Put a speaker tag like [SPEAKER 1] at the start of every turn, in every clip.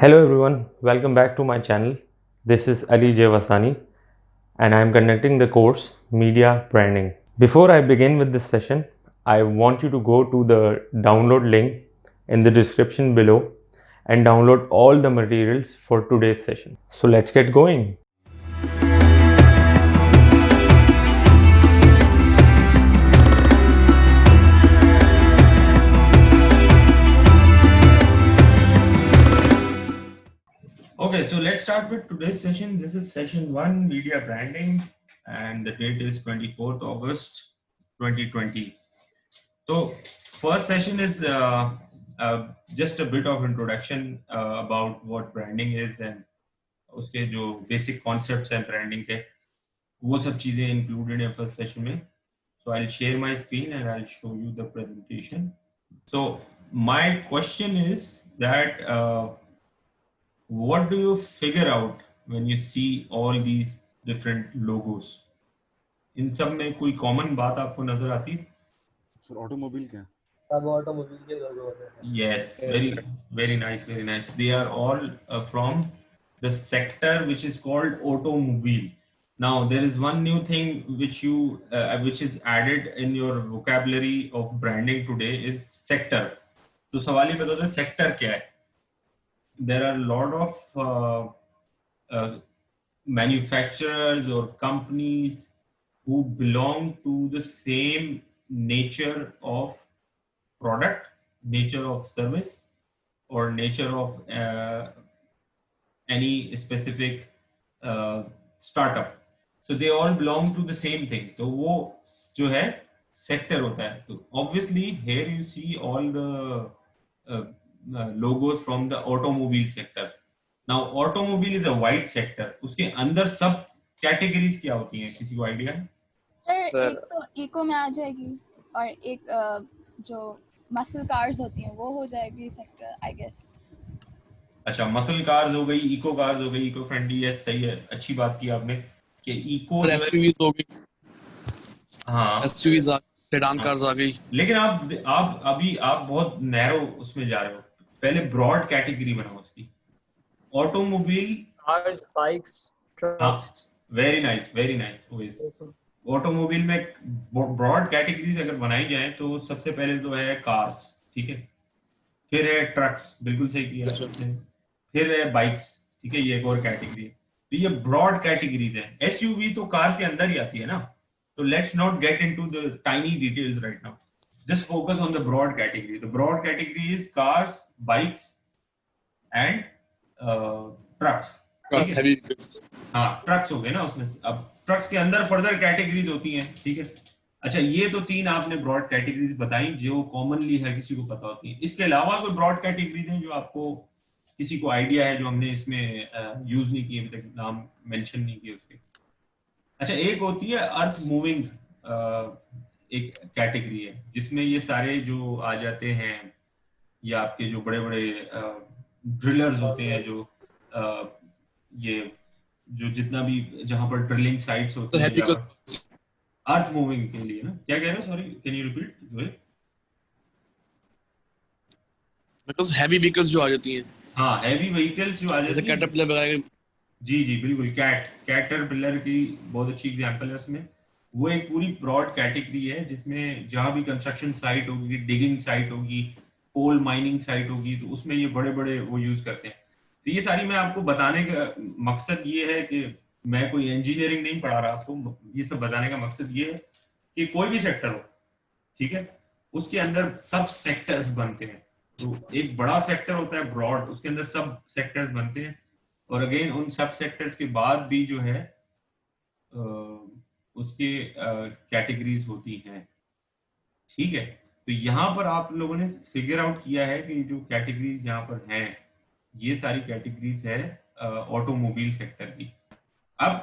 [SPEAKER 1] Hello everyone, welcome back to my channel. This is Ali Jevasani and I am conducting the course Media Branding. Before I begin with this session, I want you to go to the download link in the description below and download all the materials for today's session. So let's get going. Okay, so let's start with today's session. This is session 1, media branding, and the date is 24th August 2020. So first session is just a bit of introduction about what branding is and उसके जो basic concepts हैं branding के वो सब चीजें included हैं first session में. So I'll share my screen and I'll show you the presentation. So my question is that what do you figure out when you see all these different logos? इन सब में कोई common बात आपको नजर आती है?
[SPEAKER 2] Sir automobile क्या?
[SPEAKER 3] सब ऑटोमोबाइल के लोगो होते हैं.
[SPEAKER 1] Yes, very nice, very nice. They are all from the sector which is called automobile. Now there is one new thing which is added in your vocabulary of branding today is sector. तो सवाल ये बताओ sector क्या है? There are a lot of manufacturers or companies who belong to the same nature of product, nature of service, or nature of any specific startup. So they all belong to the same thing. तो वो जो है sector होता है. तो obviously here you see all the logos from the automobile sector. Now automobile is a wide sector. उसके अंदर सब categories क्या होती हैं? किसी को idea है?
[SPEAKER 4] सर एक तो इको में आ जाएगी और एक जो मसल कार्स होती हैं वो हो जाएगी सेक्टर आई गेस.
[SPEAKER 1] अच्छा, मसल कार्स हो गई, इको कार्स हो गई, इको फ्रेंडली. यस, सही है, अच्छी बात की आपने कि इको
[SPEAKER 2] एसयूवीज हो गई.
[SPEAKER 1] हाँ,
[SPEAKER 2] एसयूवीज सेडान कार्स आ गई.
[SPEAKER 1] लेकिन आप अभी आप बहुत नैरो उसमें जा रहे हो. पहले ब्रॉड कैटेगरी बनाओ उसकी. Automobile,
[SPEAKER 3] cars, bikes, trucks.
[SPEAKER 1] Very nice, very nice. Automobile में ब्रॉड कैटेगरीज अगर बनाई जाए तो सबसे पहले तो है कार्स, ठीक है, फिर है ट्रक्स, बिल्कुल सही किया, फिर है बाइक्स, ठीक है, ये एक और कैटेगरी है. तो ये ब्रॉड कैटेगरीज है. एसयूवी तो कार्स के अंदर ही आती है ना. तो let's not get into the tiny details right now. Just focus on the broad category. The broad category is cars, bikes and trucks. हाँ, ट्रक्स हो गए ना उसमें. अब ट्रक्स के अंदर फर्दर कैटेगरीज होती हैं, ठीक है. अच्छा, ये तो 3 आपने ब्रॉड कैटेगरीज बताई जो कॉमनली हर किसी को पता होती हैं. इसके अलावा कोई ब्रॉड कैटेगरीज हैं जो आपको किसी को आइडिया है जो हमने इसमें यूज नहीं किए, अभी तक नाम मेंशन नहीं किए उसके? अच्छा, एक होती है अर्थ मूविंग, एक कैटेगरी है जिसमें ये सारे जो आ जाते हैं, ये आपके जो बड़े बड़े ड्रिलर्स होते हैं, जो ये जो जितना भी जहां पर ड्रिलिंग साइट्स होती हैं अर्थ मूविंग के लिए ना. क्या कह रहे हो? Sorry, can you repeat?
[SPEAKER 2] Because heavy vehicles जो आ जाती हैं.
[SPEAKER 1] हाँ, हैवी व्हीकल्स जो आ जाती हैं, जैसे कैटरपिलर वगैरह. जी जी बिल्कुल. कैटरपिलर की बहुत अच्छी एग्जांपल है उसमें. वो एक पूरी ब्रॉड कैटेगरी है जिसमें जहां भी कंस्ट्रक्शन साइट होगी, डिगिंग साइट होगी, कोल माइनिंग साइट होगी, तो उसमें ये बड़े बड़े वो यूज करते हैं. तो ये सारी मैं आपको बताने का मकसद ये है कि मैं कोई इंजीनियरिंग नहीं पढ़ा रहा आपको. ये सब बताने का मकसद ये है कि कोई भी सेक्टर हो, ठीक है, उसके अंदर सब सेक्टर्स बनते हैं. तो एक बड़ा सेक्टर होता है ब्रॉड, उसके अंदर सब सेक्टर्स बनते हैं. और अगेन उन सब सेक्टर्स के बाद भी जो है उसके कैटेगरीज होती हैं, ठीक है. तो यहाँ पर आप लोगों ने फिगर आउट किया है कि जो कैटेगरीज यहाँ पर हैं, ये सारी कैटेगरीज है ऑटोमोबाइल सेक्टर की. अब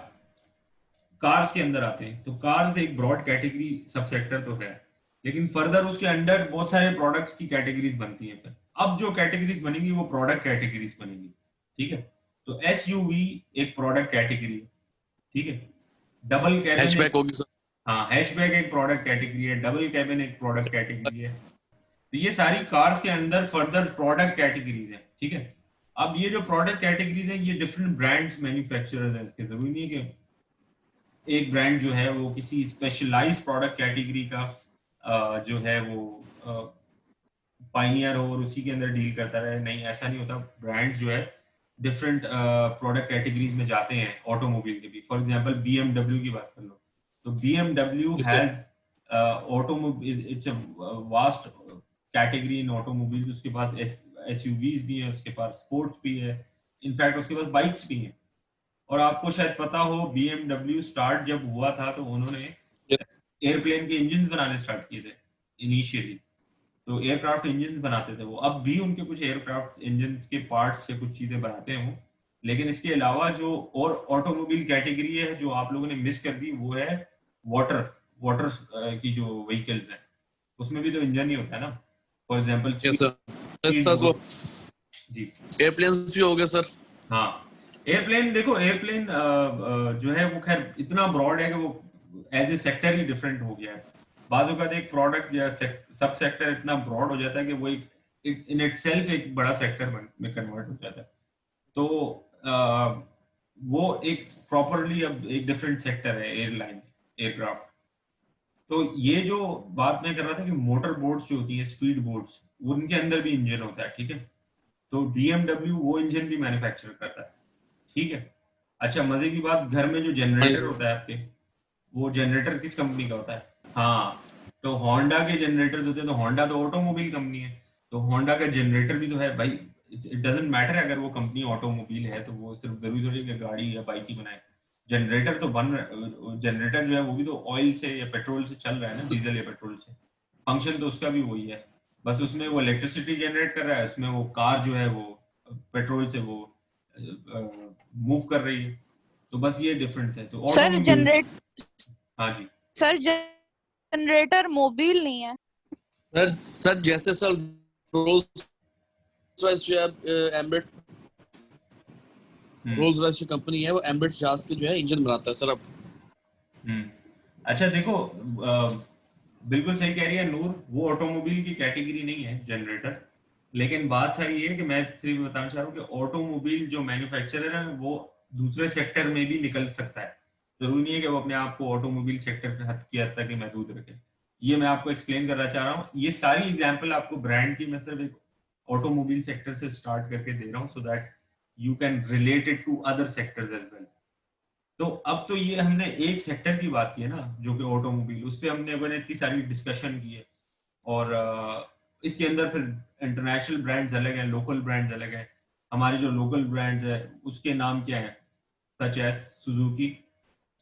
[SPEAKER 1] कार्स के अंदर आते हैं. तो कार्स एक ब्रॉड कैटेगरी सब सेक्टर तो है, लेकिन फर्दर उसके अंडर बहुत सारे प्रोडक्ट्स की कैटेगरीज बनती हैं. फिर अब जो कैटेगरीज बनेंगी वो प्रोडक्ट कैटेगरीज बनेंगी, ठीक है. तो एसयूवी एक प्रोडक्ट कैटेगरी है, ठीक है. डबल कैबिन हैचबैक होगी सर. हाँ, हैचबैक एक प्रोडक्ट कैटेगरी है. डबल कैबिन एक प्रोडक्ट कैटेगरी है. तो ये सारी कार्स के अंदर फर्दर प्रोडक्ट कैटेगरीज है, ठीक है. अब ये जो प्रोडक्ट कैटेगरीज हैं ये डिफरेंट ब्रांड्स मैन्युफैक्चरर्स हैं, इसके जरूरी नहीं है कि एक ब्रांड जो है वो किसी स्पेशलाइज प्रोडक्ट कैटेगरी का जो है वो पाइनियर हो और उसी के अंदर डील करता रहे, नहीं ऐसा नहीं होता। ब्रांड्स जो है डिफरेंट प्रोडक्ट कैटेगरीज में जाते हैं ऑटोमोबाइल के भी। फॉर एग्जांपल बीएमडब्ल्यू की बात कर लो तो BMW has automobile, it's a vast category in automobile. उसके पास एसयूवीज भी है, उसके पास स्पोर्ट्स भी है, इनफैक्ट उसके पास बाइक्स भी हैं। और आपको शायद पता हो बीएमडब्ल्यू स्टार्ट जब हुआ था तो उन्होंने एयरप्लेन के इंजन बनाने स्टार्ट किए थे इनिशियली, तो एयरक्राफ्ट इंजन बनाते थे वो। अब भी उनके कुछ एयरक्राफ्ट इंजन के पार्ट्स से कुछ चीजें बनाते हैं वो। लेकिन इसके अलावा जो और ऑटोमोबाइल कैटेगरी है जो आप लोगों ने मिस कर दी वो है वाटर वाटर की जो व्हीकल्स हैं, उसमें भी तो इंजन ही होता है ना। फॉर एग्जांपल
[SPEAKER 2] यस सर, तो
[SPEAKER 1] जी
[SPEAKER 2] एयरप्लेन्स भी हो गए सर।
[SPEAKER 1] हाँ, एयरप्लेन देखो, एयरप्लेन जो है वो खैर इतना ब्रॉड है कि वो एज ए सेक्टर ही डिफरेंट हो गया है। बाजू का एक प्रोडक्ट या सब सेक्टर इतना ब्रॉड हो जाता है कि वो एक इन इटसेल्फ एक बड़ा सेक्टर में कन्वर्ट हो जाता है। तो वो एक प्रॉपरली अब एक डिफरेंट सेक्टर है एयरलाइन एयरक्राफ्ट। तो ये जो बात मैं कर रहा था कि मोटर बोट्स जो होती है, स्पीड बोट्स, उनके अंदर भी इंजन होता है, ठीक है। तो बीएमडब्ल्यू वो इंजन भी मैन्युफैक्चर करता है, ठीक है। अच्छा, मजे की बात, घर में जो जनरेटर होता है आपके, वो जनरेटर किस कंपनी का होता है? हाँ, तो होंडा के जनरेटर होते हैं। तो होंडा तो ऑटोमोबाइल कंपनी है, तो होंडा का जनरेटर भी तो है भाई। इट डजंट मैटर अगर वो कंपनी ऑटोमोबाइल है तो वो सिर्फ जरूरी थोड़ी है कि गाड़ी या बाइक ही बनाए। जनरेटर तो जनरेटर जो है वो भी तो ऑयल से या पेट्रोल से चल रहा है ना, डीजल या पेट्रोल से। फंक्शन तो उसका भी वही है, बस उसमें वो इलेक्ट्रिसिटी जनरेट कर रहा है, उसमें वो कार जो है वो पेट्रोल से वो मूव कर रही है। तो बस ये डिफरेंस है। तो
[SPEAKER 5] सर
[SPEAKER 1] ऑटोमोबाइल, हाँ जी
[SPEAKER 5] सर जनरेटर मोबाइल नहीं है
[SPEAKER 2] सर जैसे सर रोल्स रॉयस जो है एम्बेड रोल्स रॉयस जो कंपनी है वो एम्बेड जहाज के जो है इंजन बनाता है सर। अब
[SPEAKER 1] अच्छा देखो, बिल्कुल सही कह रही है नूर, वो ऑटोमोबाइल की कैटेगरी नहीं है जनरेटर। लेकिन बात सारी है कि मैं सिर्फ बताना चाह रहा हूँ कि ऑटोमोबाइल जो मैन्युफैक्चरर है वो दूसरे सेक्टर में भी निकल सकता है। जरूरी नहीं है कि वो अपने आप को ऑटोमोबाइल सेक्टर की हद तक ही महदूद रखे। ये मैं आपको एक्सप्लेन करना चाह रहा हूँ। ये सारी एग्जाम्पल आपको ब्रांड की मैं सिर्फ एक ऑटोमोबाइल सेक्टर से स्टार्ट करके दे रहा हूँ so that you can relate it to other sectors as well. तो अब तो ये हमने एक सेक्टर की बात की है ना, जो कि ऑटोमोबाइल, उस पर हमने इतनी सारी डिस्कशन की है। और इसके अंदर फिर इंटरनेशनल ब्रांड्स अलग हैं, लोकल ब्रांड्स अलग हैं। हमारे जो लोकल ब्रांड्स है उसके नाम क्या है, सच एज सुजुकी।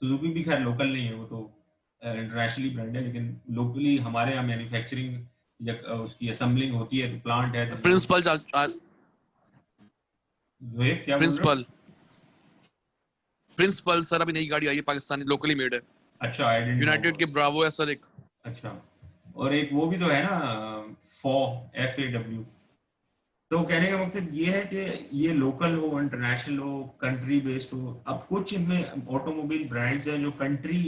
[SPEAKER 1] सुजुकी भी खैर लोकल नहीं है, वो तो इंटरनेशनली ब्रांड है। लेकिन लोकली हमारे यहाँ मैन्युफैक्चरिंग या उसकी असेंबलिंग होती है, तो प्लांट है। तो
[SPEAKER 2] प्रिंसिपल
[SPEAKER 1] क्या बोल रहे हो?
[SPEAKER 2] प्रिंसिपल सर अभी नई गाड़ी आई है, पाकिस्तानी लोकली मेड है।
[SPEAKER 1] अच्छा, आई डिडंट नो।
[SPEAKER 2] यूनाइटेड के ब्रावो है सर एक।
[SPEAKER 1] अच्छा, और एक वो भी तो है ना, FAW। तो कहने का मकसद ये है कि ये लोकल हो, इंटरनेशनल हो, कंट्री बेस्ड हो। अब कुछ इनमें ऑटोमोबाइल ब्रांड्स हैं जो कंट्री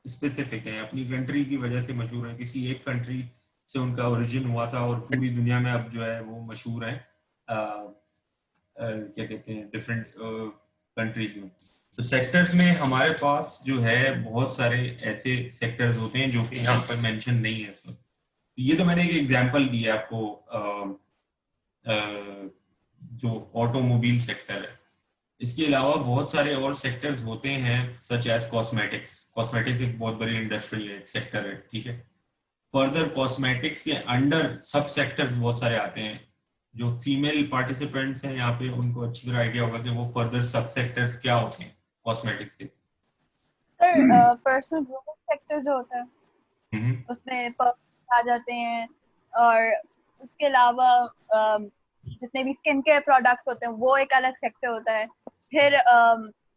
[SPEAKER 1] स्पेसिफिक है, अपनी कंट्री की वजह से मशहूर है, किसी एक कंट्री से उनका ओरिजिन हुआ था और पूरी दुनिया में अब जो है वो मशहूर है। क्या कहते हैं, डिफरेंट कंट्रीज में। तो सेक्टर्स में हमारे पास जो है बहुत सारे ऐसे सेक्टर्स होते हैं जो कि यहाँ पर मेंशन नहीं है इसमें। ये तो मैंने एक एग्जांपल दिया आपको जो ऑटोमोबाइल सेक्टर है। इसके अलावा बहुत सारे और सेक्टर्स होते हैं, सच एज कॉस्मेटिक्स। कॉस्मेटिक्स एक बहुत बड़ी इंडस्ट्री है, एक सेक्टर है, ठीक है। फर्दर कॉस्मेटिक्स के अंडर सब सेक्टर्स बहुत सारे आते हैं। जो फीमेल पार्टिसिपेंट्स हैं यहाँ पे उनको अच्छी तरह आइडिया होगा कि वो फर्दर सब सेक्टर्स क्या होते हैं कॉस्मेटिक्स के।
[SPEAKER 4] सर पर्सनल ग्रूमिंग सेक्टर जो होता है उसमें परफ्यूम आ जाते हैं, और उसके अलावा जितने भी स्किन केयर प्रोडक्ट्स होते हैं वो एक अलग सेक्टर होता है। फिर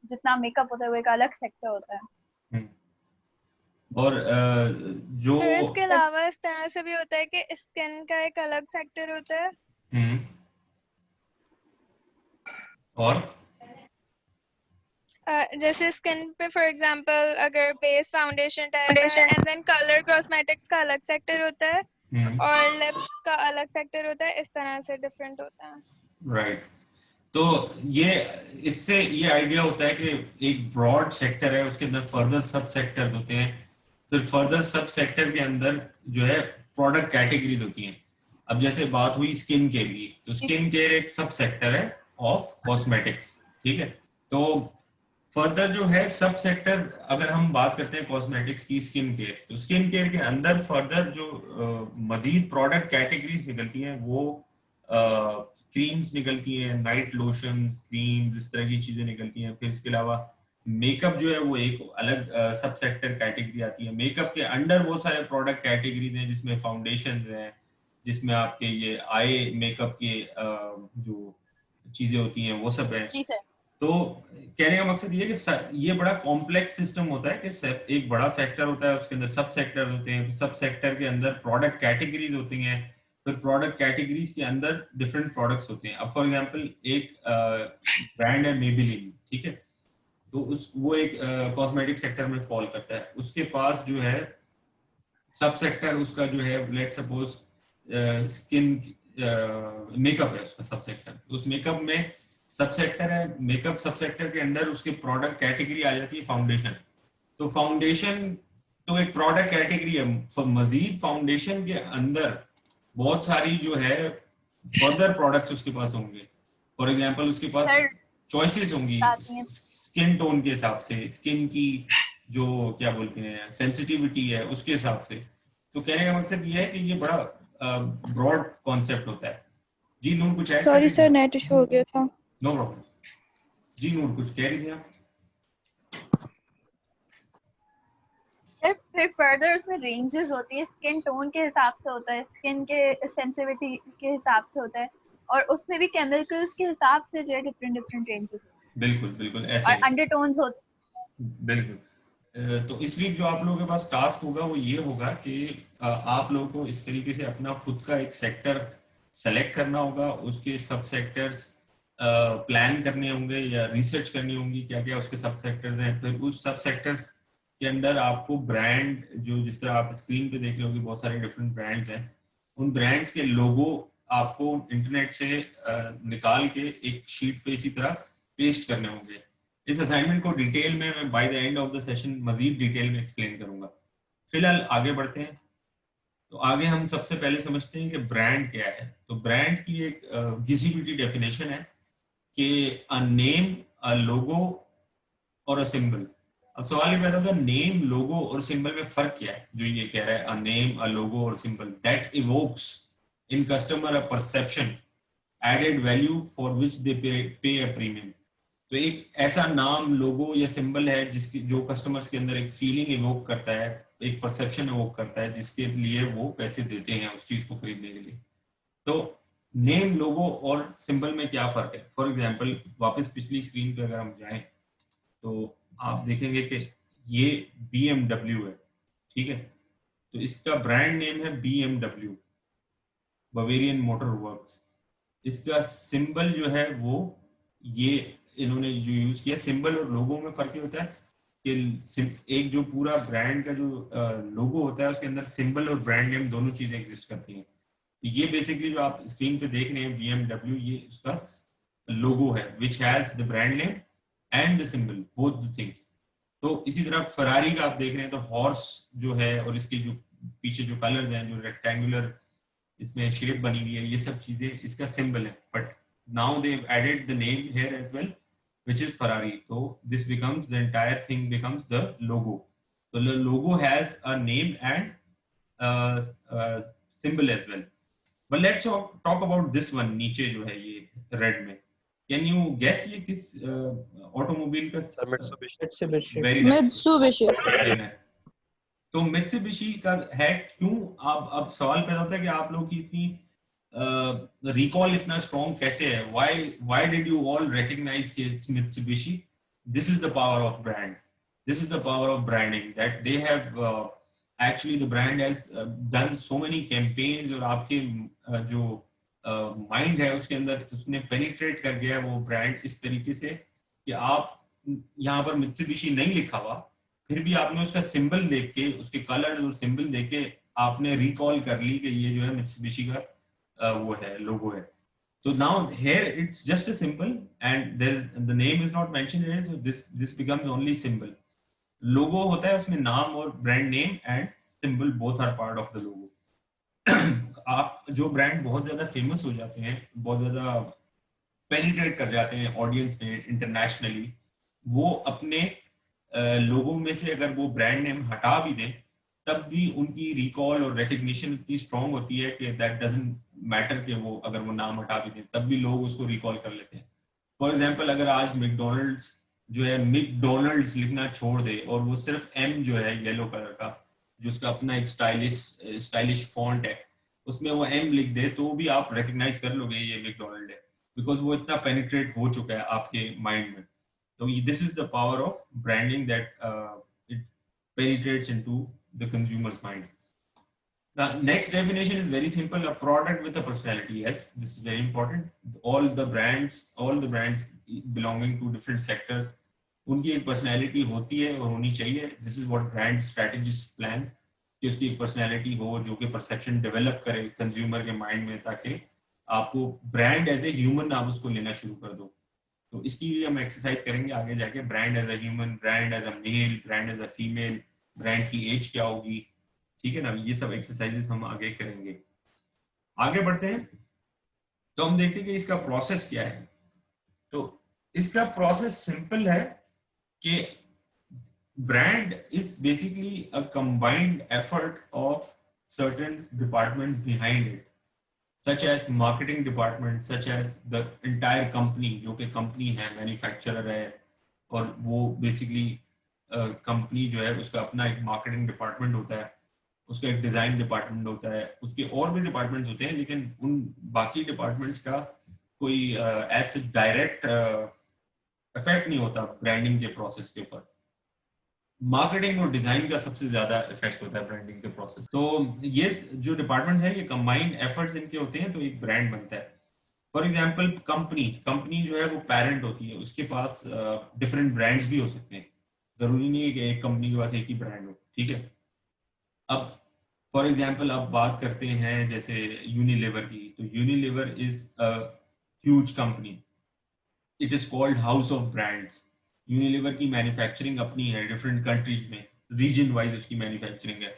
[SPEAKER 4] जितना मेकअप होता है वो एक अलग सेक्टर होता है।
[SPEAKER 1] और जो
[SPEAKER 5] फिर इसके अलावा इस तरह से भी होता है कि स्किन का एक अलग सेक्टर होता है।
[SPEAKER 1] और
[SPEAKER 5] जैसे स्किन पे फॉर एग्जांपल अगर बेस फाउंडेशन टाइप है, एंड देन कलर कॉस्मेटिक्स का अलग सेक्टर होता है, और लिप्स का अलग सेक्टर होता है। इस तरह से डिफरेंट होता है।
[SPEAKER 1] राइट। तो ये इससे ये आइडिया होता है कि एक ब्रॉड सेक्टर है, उसके अंदर फर्दर सब सेक्टर होते हैं, फिर फर्दर सब सेक्टर के अंदर जो है प्रोडक्ट कैटेगरीज होती हैं। अब जैसे बात हुई स्किन केयर की, तो स्किन केयर एक सब सेक्टर है ऑफ कॉस्मेटिक्स, ठीक है। तो फर्दर जो है सब सेक्टर, अगर हम बात करते हैं कॉस्मेटिक्स की, स्किन केयर, तो स्किन केयर के अंदर फर्दर जो मजीद प्रोडक्ट कैटेगरीज निकलती हैं वो क्रीम्स निकलती हैं, नाइट लोशंस, क्रीम्स, इस तरह की चीजें निकलती हैं। फिर इसके अलावा मेकअप जो है वो एक अलग सब सेक्टर कैटेगरी आती है। मेकअप के अंडर बहुत सारे प्रोडक्ट कैटेगरीज हैं, जिसमें फाउंडेशन है, जिसमें आपके ये आई मेकअप के जो चीजें होती हैं वो सब है। तो कहने का मकसद ये है कि ये बड़ा कॉम्प्लेक्स सिस्टम होता है कि एक बड़ा सेक्टर होता है, उसके अंदर सब सेक्टर होते हैं, सब सेक्टर के अंदर प्रोडक्ट कैटेगरीज होती हैं, फिर प्रोडक्ट कैटेगरीज के अंदर डिफरेंट प्रोडक्ट्स होते हैं। अब फॉर एग्जांपल एक ब्रांड है मेबेलिन, ठीक है, तो वो एक कॉस्मेटिक सेक्टर में फॉल करता है। उसके पास जो है सब सेक्टर उसका जो है, लेट सपोज स्किन मेकअप है उसका सब सेक्टर, उस मेकअप में सब सेक्टर है, मेकअप सब सेक्टर के अंदर उसके प्रोडक्ट कैटेगरी आ जाती है फाउंडेशन। तो फाउंडेशन तो एक प्रोडक्ट कैटेगरी है, मजीद फाउंडेशन के अंदर बहुत सारी जो है फर्दर प्रोडक्ट्स उसके पास होंगे। फॉर एग्जांपल उसके पास चॉइसेस होंगी स्किन टोन के हिसाब से, स्किन की जो क्या बोलते हैं सेंसिटिविटी है उसके हिसाब से। तो कहने का मकसद ये है कि ये बड़ा ब्रॉड कॉन्सेप्ट होता है। जी नूर कुछ add?
[SPEAKER 5] Sorry sir, net issue हो गया था।
[SPEAKER 1] No problem. जी नूर कुछ कह रही थी आप?
[SPEAKER 4] फिर फर्दर उसमें रेंजेस होती है, स्किन टोन के हिसाब से होता है, स्किन के सेंसिटिविटी के हिसाब से होता है, और उसमें भी केमिकल्स के हिसाब से जो है डिफरेंट डिफरेंट रेंजेस होते हैं।
[SPEAKER 1] बिल्कुल बिल्कुल ऐसे
[SPEAKER 4] और अंडरटोन्स होते
[SPEAKER 1] हैं। बिल्कुल। तो इसलिए जो आप लोगों के पास टास्क होगा वो ये होगा कि आप लोगों को इस तरीके से अपना खुद का एक सेक्टर सेलेक्ट करना होगा, उसके सब सेक्टर्स प्लान करने होंगे या रिसर्च करनी होंगी क्या क्या उसके सब सेक्टर्स हैं। फिर उस सब सेक्टर्स के अंदर आपको ब्रांड, जो जिस तरह आप स्क्रीन पे देख रहे होंगे बहुत सारे डिफरेंट ब्रांड्स हैं, उन ब्रांड्स के लोगो आपको इंटरनेट से निकाल के एक शीट पे इसी तरह पेस्ट करने होंगे। इस असाइनमेंट को डिटेल में मैं by the end of the session मजीद डिटेल में एक्सप्लेन करूंगा। फिलहाल आगे बढ़ते हैं। तो आगे हम सबसे पहले समझते हैं कि ब्रांड क्या है। तो ब्रांड की एक घिसी पिटी डेफिनेशन है कि अ नेम, अ लोगो और अ सिंबल। अब सवाल ये पैदा होता है नेम, लोगो और सिंबल में फर्क क्या है। जो ये कह रहा है अ नेम, अ लोगो और symbol that evokes in customer a perception added value for which they pay a premium. तो एक ऐसा नाम, लोगो या सिंबल है जिसकी जो कस्टमर्स के अंदर एक फीलिंग इवोक करता है, एक परसेप्शन इवोक करता है, जिसके लिए वो पैसे देते हैं उस चीज को खरीदने के लिए। तो नेम, लोगो और सिंबल में क्या फर्क है। फॉर एग्जांपल वापस पिछली स्क्रीन पे अगर हम जाएं तो आप देखेंगे कि ये BMW है, ठीक है। तो इसका ब्रांड नेम है BMW, बवेरियन मोटर वर्क्स। इसका सिंबल जो है वो ये इन्होंने जो यूज किया। सिंबल और लोगो में फर्क ये होता है कि एक जो पूरा ब्रांड का जो लोगो होता है उसके अंदर सिंबल और ब्रांड नेम दोनों चीजें एग्जिस्ट करती हैं। तो ये बेसिकली जो आप स्क्रीन पे देख रहे हैं BMW, ये उसका लोगो है which has the brand name and the symbol, both the things. तो इसी तरह फरारी का आप देख रहे हैं तो हॉर्स जो है और इसके जो पीछे जो कलर्स हैं, जो रेक्टेंगुलर इसमें शेप बनी हुई है, ये सब चीजें इसका सिंबल है। But now they added the name here as well which is Ferrari. So this becomes, the entire thing becomes the logo. So the logo has a name and symbol as well. But let's talk about this one नीचे जो है ये red में। Can you guess ये किस automobile का?
[SPEAKER 3] Mitsubishi.
[SPEAKER 1] तो Mitsubishi का है। क्यों? अब सवाल पैदा होता है कि आप लोग की इतनी रिकॉल इतना स्ट्रॉन्ग कैसे है? why did you all recognize it's Mitsubishi? This is the power of brand. This is the power of branding, that they have actually the brand has done so many campaigns, और आपके जो mind है उसके अंदर उसने penetrate कर गया वो ब्रांड इस तरीके से कि आप यहाँ पर Mitsubishi नहीं लिखा हुआ, फिर भी आपने उसका सिंबल देख के, उसके कलर और सिंबल देख के आपने रिकॉल कर ली कि ये जो है Mitsubishi का वो है, लोगो है। So now here it's just a symbol and the name is not mentioned here, so this becomes only symbol. Logo होता है उसमें नाम और brand name and symbol both are part of the logo. आप जो ब्रांड बहुत ज्यादा famous हो जाते हैं, बहुत ज्यादा पेनिट्रेट कर जाते हैं ऑडियंस में इंटरनेशनली, वो अपने लोगों में से अगर वो ब्रांड नेम हटा भी दें तब भी उनकी रिकॉल और रिकग्निशन इतनी स्ट्रांग होती है कि दैट डजंट मैटर कि वो अगर वो नाम हटा भी दें तब भी लोग उसको रिकॉल कर लेते हैं. फॉर एग्जांपल अगर आज मैकडोनल्ड्स जो है मैकडोनल्ड्स लिखना छोड़ दे और वो सिर्फ एम जो है येलो कलर का, जो उसका अपना एक स्टाइलिश फॉन्ट है, उसमें वो एम लिख दे तो भी आप रिकग्नाइज कर लोगे ये मैकडोनल्ड है, बिकॉज वो इतना पेनिट्रेट हो चुका है आपके माइंड में. तो this is the power of branding that it penetrates into the consumer's mind. The next definition is very simple: a product with a personality. Yes, this is very important. All the brands belonging to different sectors, उनकी एक personality होती है और होनी चाहिए. This is what brand strategists plan, कि उसकी एक personality हो जो कि perception develop करे consumer के mind में, ताकि आपको brand as a human आप उसको लेना शुरू कर दो. तो इसकी भी हम एक्सरसाइज करेंगे आगे जाके. Brand as a human, brand as a male, brand as a female, brand की एज क्या होगी, ठीक है ना, ये सब एक्सरसाइजेस हम आगे करेंगे. आगे बढ़ते हैं तो हम देखते हैं कि इसका प्रोसेस क्या है. तो इसका प्रोसेस सिंपल है कि brand is basically a combined effort of certain departments behind it, such as marketing department, such as the entire company, जो कि कंपनी है, मैन्युफैक्चरर है, और वो बेसिकली कंपनी जो है उसका अपना एक मार्केटिंग डिपार्टमेंट होता है, उसका एक डिजाइन डिपार्टमेंट होता है, उसके और भी डिपार्टमेंट्स होते हैं, लेकिन उन बाकी डिपार्टमेंट्स का कोई ऐसे डायरेक्ट इफेक्ट नहीं होता ब्रांडिंग के प्रोसेस के ऊपर. मार्केटिंग और डिजाइन का सबसे ज्यादा इफेक्ट होता है ब्रांडिंग के प्रोसेस. तो ये जो डिपार्टमेंट है ये कंबाइंड एफर्ट्स इनके होते हैं तो एक ब्रांड बनता है. फॉर एग्जांपल कंपनी जो है वो पेरेंट होती है, उसके पास डिफरेंट ब्रांड्स भी हो सकते हैं, जरूरी नहीं है कि एक कंपनी के पास एक ही ब्रांड हो, ठीक है. अब फॉर एग्जांपल अब बात करते हैं जैसे यूनिलीवर की. तो Unilever is a huge company, it is called house of brands. Unilever की मैन्युफैक्चरिंग अपनी है डिफरेंट कंट्रीज में, रीजन वाइज उसकी मैन्युफैक्चरिंग है,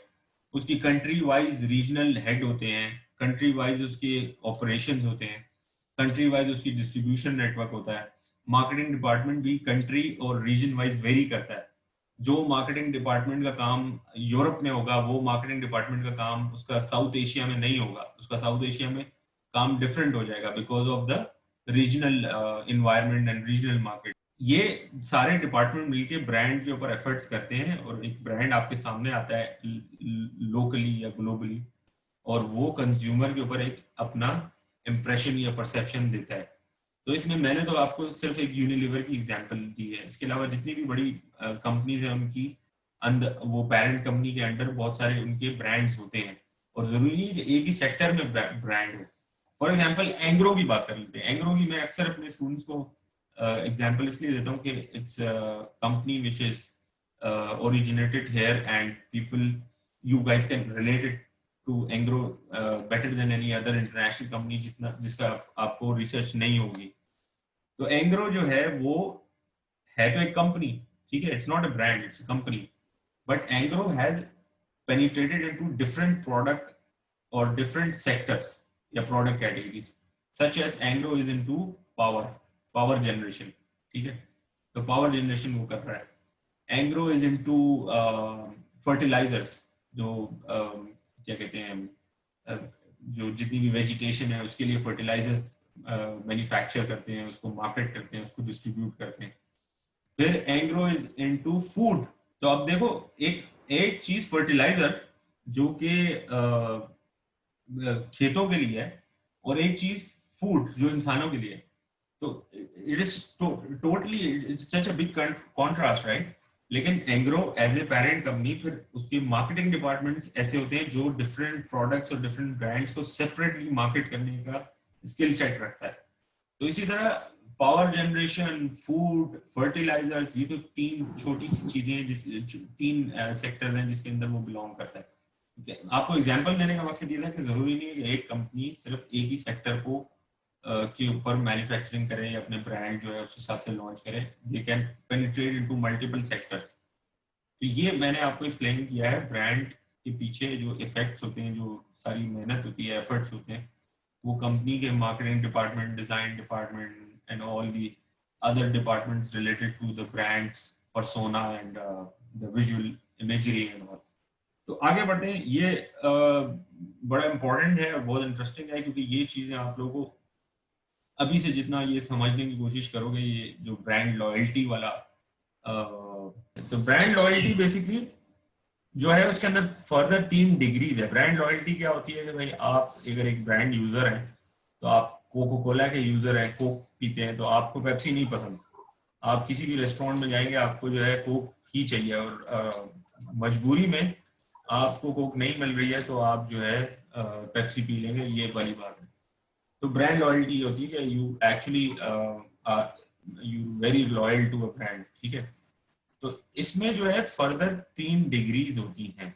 [SPEAKER 1] उसकी कंट्री वाइज रीजनल हेड होते हैं, कंट्री वाइज उसके ऑपरेशंस होते हैं, कंट्री वाइज उसकी डिस्ट्रीब्यूशन नेटवर्क होता है. मार्केटिंग डिपार्टमेंट भी कंट्री और रीजन वाइज वेरी करता है. जो मार्केटिंग डिपार्टमेंट का काम यूरोप में होगा वो मार्केटिंग डिपार्टमेंट का काम उसका साउथ एशिया में नहीं होगा, उसका साउथ एशिया में काम डिफरेंट हो जाएगा because of the regional environment and regional market. ये सारे डिपार्टमेंट मिलके ब्रांड के ऊपर एफर्ट्स करते हैं और एक ब्रांड आपके सामने आता है लोकली या ग्लोबली, और वो कंज्यूमर के ऊपर एक अपना इंप्रेशन या परसेप्शन देता है. तो इसमें मैंने तो आपको सिर्फ एक यूनिलीवर की एग्जांपल दी है, इसके अलावा जितनी भी बड़ी कंपनीज हैं उनकी अंदर वो पेरेंट कंपनी के अंडर बहुत सारे उनके ब्रांड्स होते हैं, और जरूरी नहीं कि एक ही सेक्टर में ब्रांड हो. फॉर एग्जांपल एंग्रो की बात कर लेते हैं. एंग्रो की मैं अक्सर अपने स्टूडेंट्स को एग्जांपल इसलिए देता हूँ कि it's company which is originated here and people, you guys can relate it to Engro better than any other international company जिसका आपको रिसर्च नहीं होगी. तो Engro जो है वो है तो एक कंपनी, ठीक है, it's not a brand, it's a company, but Engro has penetrated into different product or different sectors या product categories, such as Engro is into power generation, ठीक है, तो power generation वो कर रहा है. Engro is into fertilizers, जो क्या कहते हैं जो जितनी भी वेजिटेशन है उसके लिए फर्टिलाइजर्स मैन्युफैक्चर करते हैं, उसको मार्केट करते हैं, उसको डिस्ट्रीब्यूट करते हैं. फिर Engro is into फूड. तो अब देखो एक चीज फर्टिलाइजर जो कि खेतों के लिए है और एक चीज फूड जो इंसानों के लिए है. तो it is totally it's such a big contrast, right. लेकिन Engro as a parent company फिर उसके मार्केटिंग डिपार्टमेंट्स ऐसे होते हैं जो डिफरेंट प्रोडक्ट्स और डिफरेंट ब्रांड्स को सेपरेटली मार्केट करने का स्किल सेट रखता है. तो इसी तरह पावर जनरेशन, फूड, फर्टिलाइजर्स, ये तो तीन छोटी सी चीजें हैं, तीन सेक्टर्स हैं जिसके अंदर वो बिलोंग करता है. आपको एग्जांपल देने का मकसद ये था कि जरूरी नहीं है कि एक कंपनी सिर्फ एक ही सेक्टर को के ऊपर मैन्युफैक्चरिंग करें या अपने ब्रांड जो है उस हिसाब से लॉन्च करें, they can penetrate into multiple sectors. तो ये मैंने आपको एक्सप्लेन किया है ब्रांड के पीछे जो इफेक्ट्स होते हैं, जो सारी मेहनत होती है, एफर्ट्स होते हैं, वो कंपनी के marketing department, design department and all the other departments related to the brand's persona and the visual imagery and all। तो आगे बढ़ते हैं। ये बड़ा इम्पोर्टेंट है और बहुत इंटरेस्टिंग है, क्योंकि ये चीजें आप लोगों को अभी से जितना ये समझने की कोशिश करोगे, ये जो ब्रांड लॉयल्टी वाला, तो ब्रांड लॉयल्टी बेसिकली जो है उसके अंदर फर्दर 3 डिग्रीज है। ब्रांड लॉयल्टी क्या होती है कि भाई आप अगर एक ब्रांड यूजर हैं, तो आप कोको कोला के यूजर हैं, कोक पीते हैं, तो आपको पेप्सी नहीं पसंद, आप किसी भी रेस्टोरेंट में जाएंगे आपको जो है कोक ही चाहिए, और मजबूरी में आपको कोक नहीं मिल रही है तो आप जो है पेप्सी पी लेंगे, ये वाली बात है। तो ब्रांड लॉयल्टी होती है कि you actually you very loyal to a brand, ठीक है। तो इसमें जो है फर्दर 3 डिग्रीज होती हैं,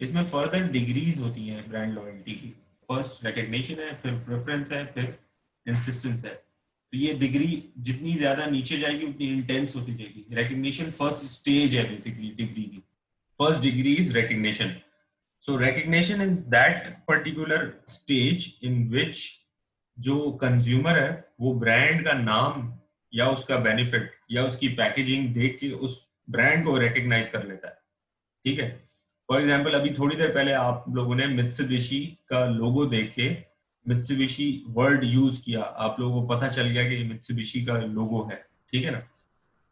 [SPEAKER 1] इसमें फर्दर डिग्रीज होती हैं ब्रांड लॉयल्टी की। फर्स्ट रिकग्निशन है, फिर प्रेफरेंस है, फिर इंसिस्टेंस है। तो ये डिग्री जितनी ज्यादा नीचे जाएगी उतनी इंटेंस होती जाएगी। रिकग्निशन फर्स्ट स्टेज है बेसिकली डिग्री की। First degree is recognition. So recognition is that particular stage in which जो कंज्यूमर है वो ब्रांड का नाम या उसका बेनिफिट या उसकी पैकेजिंग देख के उस ब्रांड को रिकग्नाइज कर लेता है, ठीक है। फॉर एग्जाम्पल अभी थोड़ी देर पहले आप लोगों ने मित्सुबिशी का लोगो देख के मित्सुबिशी वर्ड यूज किया, आप लोगों को पता चल गया कि ये मित्सुबिशी का लोगो है, ठीक है ना।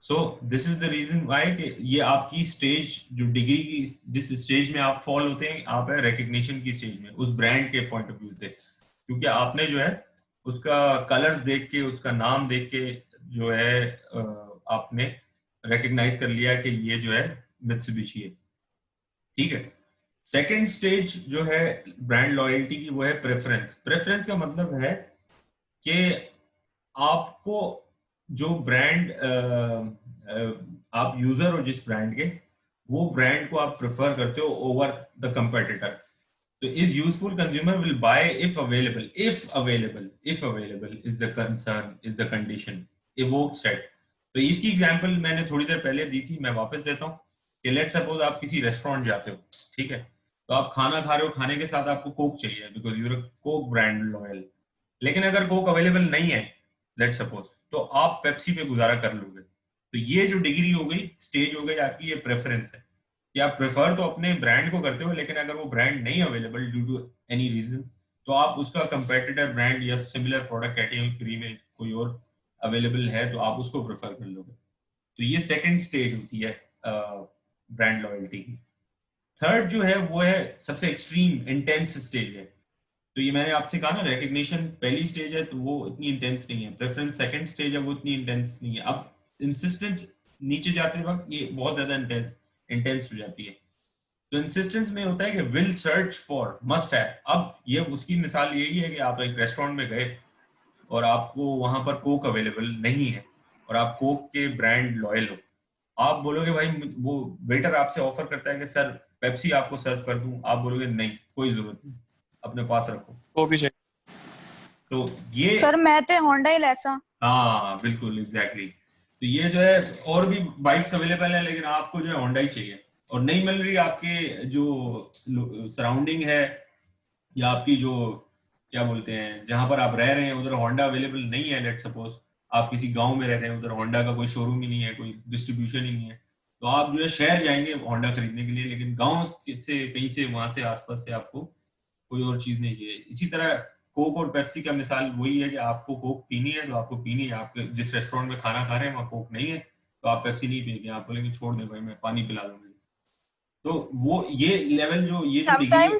[SPEAKER 1] So this is the reason why कि ये आपकी स्टेज जो डिग्री की जिस स्टेज में आप फॉल होते हैं, आप है रिकग्निशन की स्टेज में, उस ब्रांड के पॉइंट ऑफ व्यू से, क्योंकि आपने जो है उसका कलर्स देख के, उसका नाम देख के जो है आपने रिकग्नाइज कर लिया कि ये जो है मित्सुबिशी है, ठीक है। सेकेंड स्टेज जो है ब्रांड लॉयल्टी की वो है प्रेफरेंस। प्रेफरेंस का मतलब है कि आपको जो ब्रांड आप यूजर हो जिस ब्रांड के, वो ब्रांड को आप प्रेफर करते हो ओवर द कंपेटिटर। तो is useful consumer will by if available is the concern, is the condition evoked set. तो इसकी एग्जांपल मैंने थोड़ी देर पहले दी थी, मैं वापस देता हूँ कि लेट्स सपोज आप किसी रेस्टोरेंट जाते हो, ठीक है, तो आप खाना खा रहे हो, खाने के साथ आपको कोक चाहिए because your Coke brand loyal. लेकिन अगर कोक अवेलेबल नहीं है लेट्स सपोज, तो आप पेप्सी पे गुजारा कर लोगे। तो ये जो डिग्री हो गई, स्टेज हो गई आपकी, ये प्रेफरेंस है कि आप प्रेफर तो अपने ब्रांड को करते हो, लेकिन अगर वो ब्रांड नहीं available due to any reason, तो आप उसका कंपेटिटर ब्रांड या सिमिलर प्रोडक्ट कैटेगरी में कोई और अवेलेबल है तो आप उसको प्रेफर कर लोगे। तो ये सेकंड स्टेज होती है ब्रांड लॉयल्टी की। थर्ड जो है वो है सबसे एक्सट्रीम इंटेंस स्टेज है। तो ये मैंने आपसे कहा ना, रिकग्निशन पहली स्टेज है तो वो इतनी इंटेंस नहीं है, प्रेफरेंस सेकंड स्टेज है वो इतनी इंटेंस नहीं है। अब इंसिस्टेंस नीचे जाते वक्त ये बहुत ज्यादा इंटेंस हो जाती है। तो इंसिस्टेंस में होता है कि विल सर्च फॉर, मस्ट है। अब ये उसकी मिसाल यही है कि आप एक रेस्टोरेंट में गए और आपको वहां पर कोक अवेलेबल नहीं है और आप कोक के ब्रांड लॉयल हो, आप बोलोगे भाई, वो वेटर आपसे ऑफर करता है कि सर पेप्सी आपको सर्व कर दूं, आप बोलोगे नहीं कोई जरूरत नहीं, अपने पास रखो,
[SPEAKER 2] वो भी चाहिए।
[SPEAKER 1] तो ये
[SPEAKER 6] सर मैं तो होंडा ही लेसा।
[SPEAKER 1] हाँ बिल्कुल एग्जैक्टली। तो ये जो है और भी बाइक्स अवेलेबल है, लेकिन आपको जो है होंडा ही चाहिए और नहीं मिल रही आपके जो सराउंडिंग है या आपकी जो क्या बोलते हैं जहां पर आप रह रहे हैं उधर होंडा अवेलेबल नहीं है। लेट सपोज आप किसी गांव में रहते हैं, उधर होंडा का कोई शोरूम ही नहीं है, कोई डिस्ट्रीब्यूशन ही नहीं है, तो आप जो है शहर जाएंगे होंडा खरीदने के लिए, लेकिन गांव से कहीं से वहां से आसपास से आपको कोई और चीज नहीं चाहिए। इसी तरह कोक और पेप्सी का मिसाल वही है कि आपको कोक पीनी है तो आपको पीनी है, आप जिस रेस्टोरेंट में खाना खा रहे हैं वहाँ कोक नहीं है तो आप पेप्सी नहीं पिएंगे, आप बोलेंगे छोड़ दे भाई मैं पानी पिला दूंगी। तो वो ये लेवल जो ये जो डिग्री,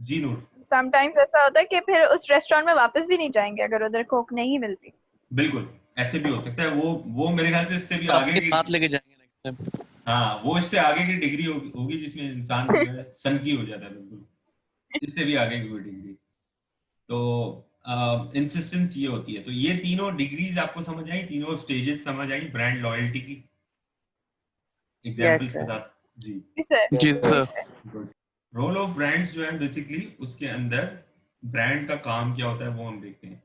[SPEAKER 1] जी नूर,
[SPEAKER 4] समटाइम्स ऐसा होता है कि फिर उस रेस्टोरेंट में वापस भी नहीं जाएंगे अगर उधर कोक नहीं मिलती।
[SPEAKER 1] बिल्कुल ऐसे भी हो सकता है। वो मेरे ख्याल से इससे भी आगे की
[SPEAKER 2] साथ लेके जाएंगे नेक्स्ट टाइम।
[SPEAKER 1] हाँ वो इससे आगे की डिग्री होगी जिसमें इंसान जो है सनकी हो जाता है, बिल्कुल इससे भी आगे की कोई डिग्री। तो इंसिस्टेंस ये होती है। तो ये तीनों डिग्रीज आपको समझ आई, तीनों स्टेजेस समझ आई ब्रांड लॉयल्टी की एग्जांपल्स के साथ। जी
[SPEAKER 6] जी सर।
[SPEAKER 2] जी sir.
[SPEAKER 1] Good. Role of brands जो है बेसिकली उसके अंदर ब्रांड का काम क्या होता है वो हम देखते हैं।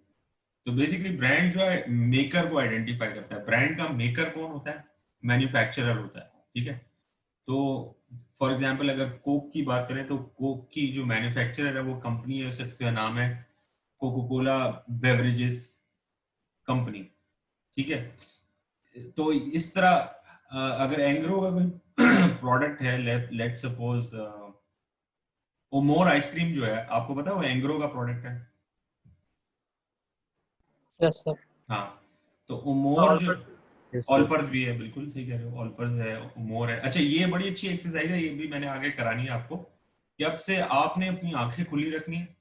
[SPEAKER 1] तो बेसिकली ब्रांड जो है मेकर को आइडेंटिफाई करता है। ब्रांड का मेकर कौन होता है? मैन्युफैक्चरर होता है, ठीक है। तो फॉर एग्जांपल अगर कोक की बात करें तो कोक की जो मैन्युफैक्चरर है वो कंपनी है, उसका नाम है कोको कोला बेवरेजेस कंपनी, ठीक है। तो इस तरह अगर एंग्रो का कोई प्रोडक्ट है, लेट सपोज ओमोर आइसक्रीम जो है, आपको पता है वो एंग्रो का प्रोडक्ट है।
[SPEAKER 3] Yes sir.
[SPEAKER 1] हाँ, तो ओमोर जो
[SPEAKER 3] यस सर।
[SPEAKER 1] ऑलपर्स भी है, बिल्कुल सही कह रहे हो, ऑलपर्स है, ओमोर है। अच्छा, ये बड़ी अच्छी एक्सरसाइज है, ये भी मैंने आगे करानी है आपको कि अब से आपने अपनी आंखें खुली रखनी है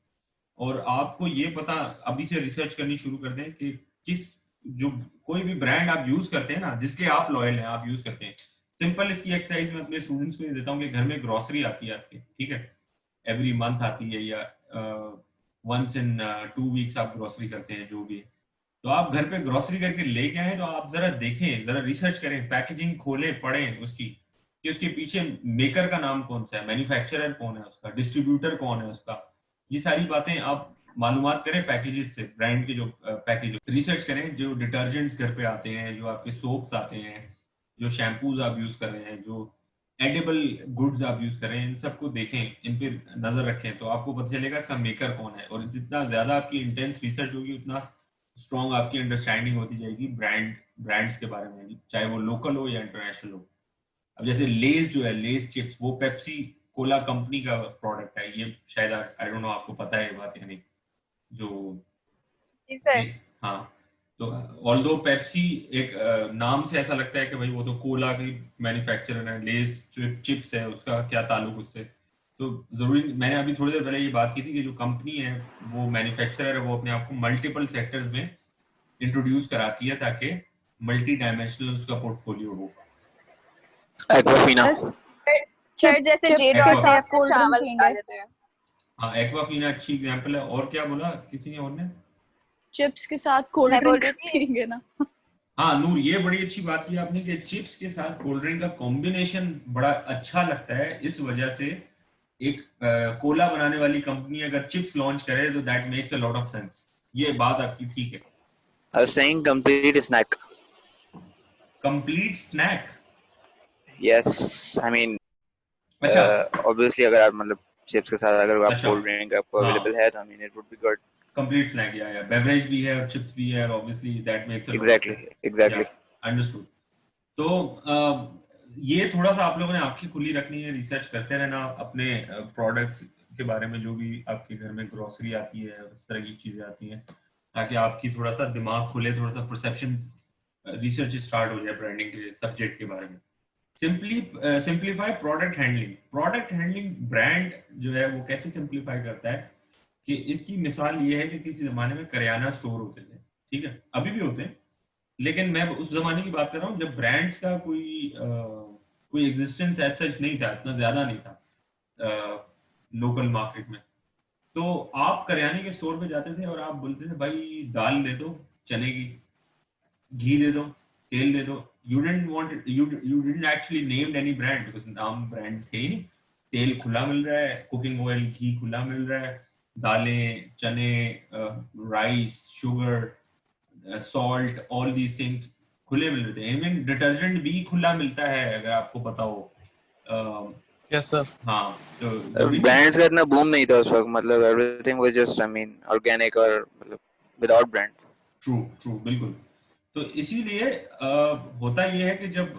[SPEAKER 1] और आपको ये पता अभी से रिसर्च करनी शुरू कर दें कि किस जो कोई भी ब्रांड आप यूज करते हैं ना, जिसके आप लॉयल हैं, आप यूज करते हैं। सिंपल इसकी एक्सरसाइज मैं अपने स्टूडेंट्स को ये देता हूँ कि घर में ग्रोसरी आती है आपके, ठीक है, एवरी मंथ आती है या वंस इन 2 वीक्स आप ग्रोसरी करते हैं जो भी है। तो आप घर पे ग्रोसरी करके लेके आए तो आप जरा देखें, जरा रिसर्च करें, पैकेजिंग खोलें, पढ़ें उसकी कि उसके पीछे मेकर का नाम कौन सा है, मैन्युफैक्चरर कौन है उसका, डिस्ट्रीब्यूटर कौन है उसका। ये सारी बातें आप मालूमात करें पैकेजेस से, ब्रांड के जो पैकेज रिसर्च करें। जो डिटर्जेंट्स घर पे आते हैं, जो आपके सोप्स आते हैं, जो शैम्पूज आप यूज कर रहे हैं, जो एडिबल गुड्स आप यूज कर रहे हैं, इन सबको देखें, इन पे नजर रखें, तो आपको पता चलेगा इसका मेकर कौन है। और जितना ज्यादा आपकी इंटेंस रिसर्च होगी उतना स्ट्रॉन्ग आपकी अंडरस्टैंडिंग होती जाएगी ब्रांड्स के बारे में, चाहे वो लोकल हो या इंटरनेशनल हो। अब जैसे लेज जो है, लेज चिप्स, वो पेप्सी कोला कंपनी का प्रोडक्ट है, ये शायद आई डोंट नो आपको पता है ये बात या नहीं। जो
[SPEAKER 5] जी सर।
[SPEAKER 1] हाँ, तो ऑल्दो पेप्सी एक नाम से ऐसा लगता है कि भाई वो तो कोला की मैन्युफैक्चरर है, लेज जो चिप्स है उसका क्या ताल्लुक उससे। तो जरूरी, मैंने अभी थोड़ी देर पहले ये बात की थी कि जो कंपनी है वो मैन्युफैक्चरर है, वो अपने आप को मल्टीपल सेक्टर्स में इंट्रोड्यूस कराती है ताकि मल्टी डायमेंशनल उसका पोर्टफोलियो हो।
[SPEAKER 2] एक्वाफिना।
[SPEAKER 5] सर जैसे
[SPEAKER 6] चिप्स
[SPEAKER 5] जेड
[SPEAKER 6] के
[SPEAKER 5] और
[SPEAKER 6] साथ
[SPEAKER 5] अपने
[SPEAKER 6] कोल्ड ड्रिंक
[SPEAKER 5] चावल
[SPEAKER 6] पियेंगे।
[SPEAKER 5] बना देते हैं।
[SPEAKER 1] हाँ, एक्वाफीना अच्छी एग्जांपल है। और क्या बोला किसी ने और ने?
[SPEAKER 6] चिप्स के साथ कोल्ड
[SPEAKER 5] मैं बोल
[SPEAKER 6] ड्रिंक
[SPEAKER 5] रही थी
[SPEAKER 6] पियेंगे ना।
[SPEAKER 1] हाँ नूर, ये बड़ी अच्छी बात की आपने कि चिप्स के साथ कोल्ड ड्रिंक का कॉम्बिनेशन बड़ा अच्छा लगता है। इस वजह से एक कोला बनाने वाली कंपनी अगर चिप्स लॉन्च करे तो that makes a lot of sense. ये बात आपकी ठीक है।
[SPEAKER 2] I was saying complete snack.
[SPEAKER 1] Complete snack?
[SPEAKER 2] Yes, I mean
[SPEAKER 1] अच्छा
[SPEAKER 2] obviously अगर आप मतलब चिप्स के साथ अगर आप
[SPEAKER 1] अच्छा,
[SPEAKER 2] कोल्ड ड्रिंक आपको
[SPEAKER 1] हाँ,
[SPEAKER 2] अवेलेबल है तो I mean it would be good.
[SPEAKER 1] Complete snack, या बेवरेज भी है और चिप्स भी है, obviously that makes a lot of
[SPEAKER 2] Exactly,
[SPEAKER 1] sense. या
[SPEAKER 2] exactly.
[SPEAKER 1] अंडरस्टूड। तो ये थोड़ा सा आप लोगों ने आंखें खुली रखनी है, रिसर्च करते रहना अपने प्रोडक्ट्स के बारे में, जो भी आपके घर में ग्रोसरी आती है, इस तरह की चीजें आती हैं, ताकि आपकी थोड़ा सा दिमाग खुले, थोड़ा सा परसेप्शन रिसर्च स्टार्ट हो जाए ब्रांडिंग के सब्जेक्ट के बारे में। Simplify product handling. Product handling brand जो है वो कैसे सिंपलीफाई करता है कि इसकी मिसाल ये है कि किसी जमाने में करियाना स्टोर होते थे, ठीक है, अभी भी होते हैं, लेकिन मैं उस जमाने की बात कर रहा हूँ जब ब्रांड्स का कोई एग्जिस्टेंस एज सच नहीं था, इतना ज्यादा नहीं था लोकल मार्केट में। तो आप करियाने के स्टोर पे जाते थे और आप बोलते थे भाई दाल दे दो चने की, घी दे दो, तेल दे दो। You didn't actually named any brand because नाम ब्रांड थे ही नहीं। तेल खुला मिल रहा है, कुकिंग ऑयल घी खुला मिल रहा है, दालें चने rice sugar salt all these things खुले मिल रहे थे। इवन डिटर्जेंट भी खुला मिलता है अगर आपको पता हो।
[SPEAKER 2] Yes sir.
[SPEAKER 1] हाँ, तो
[SPEAKER 2] Brands का इतना boom नहीं था उस वक्त, मतलब everything was just I mean organic और मतलब without brand.
[SPEAKER 1] ट्रू बिल्कुल। तो इसीलिए होता यह है कि जब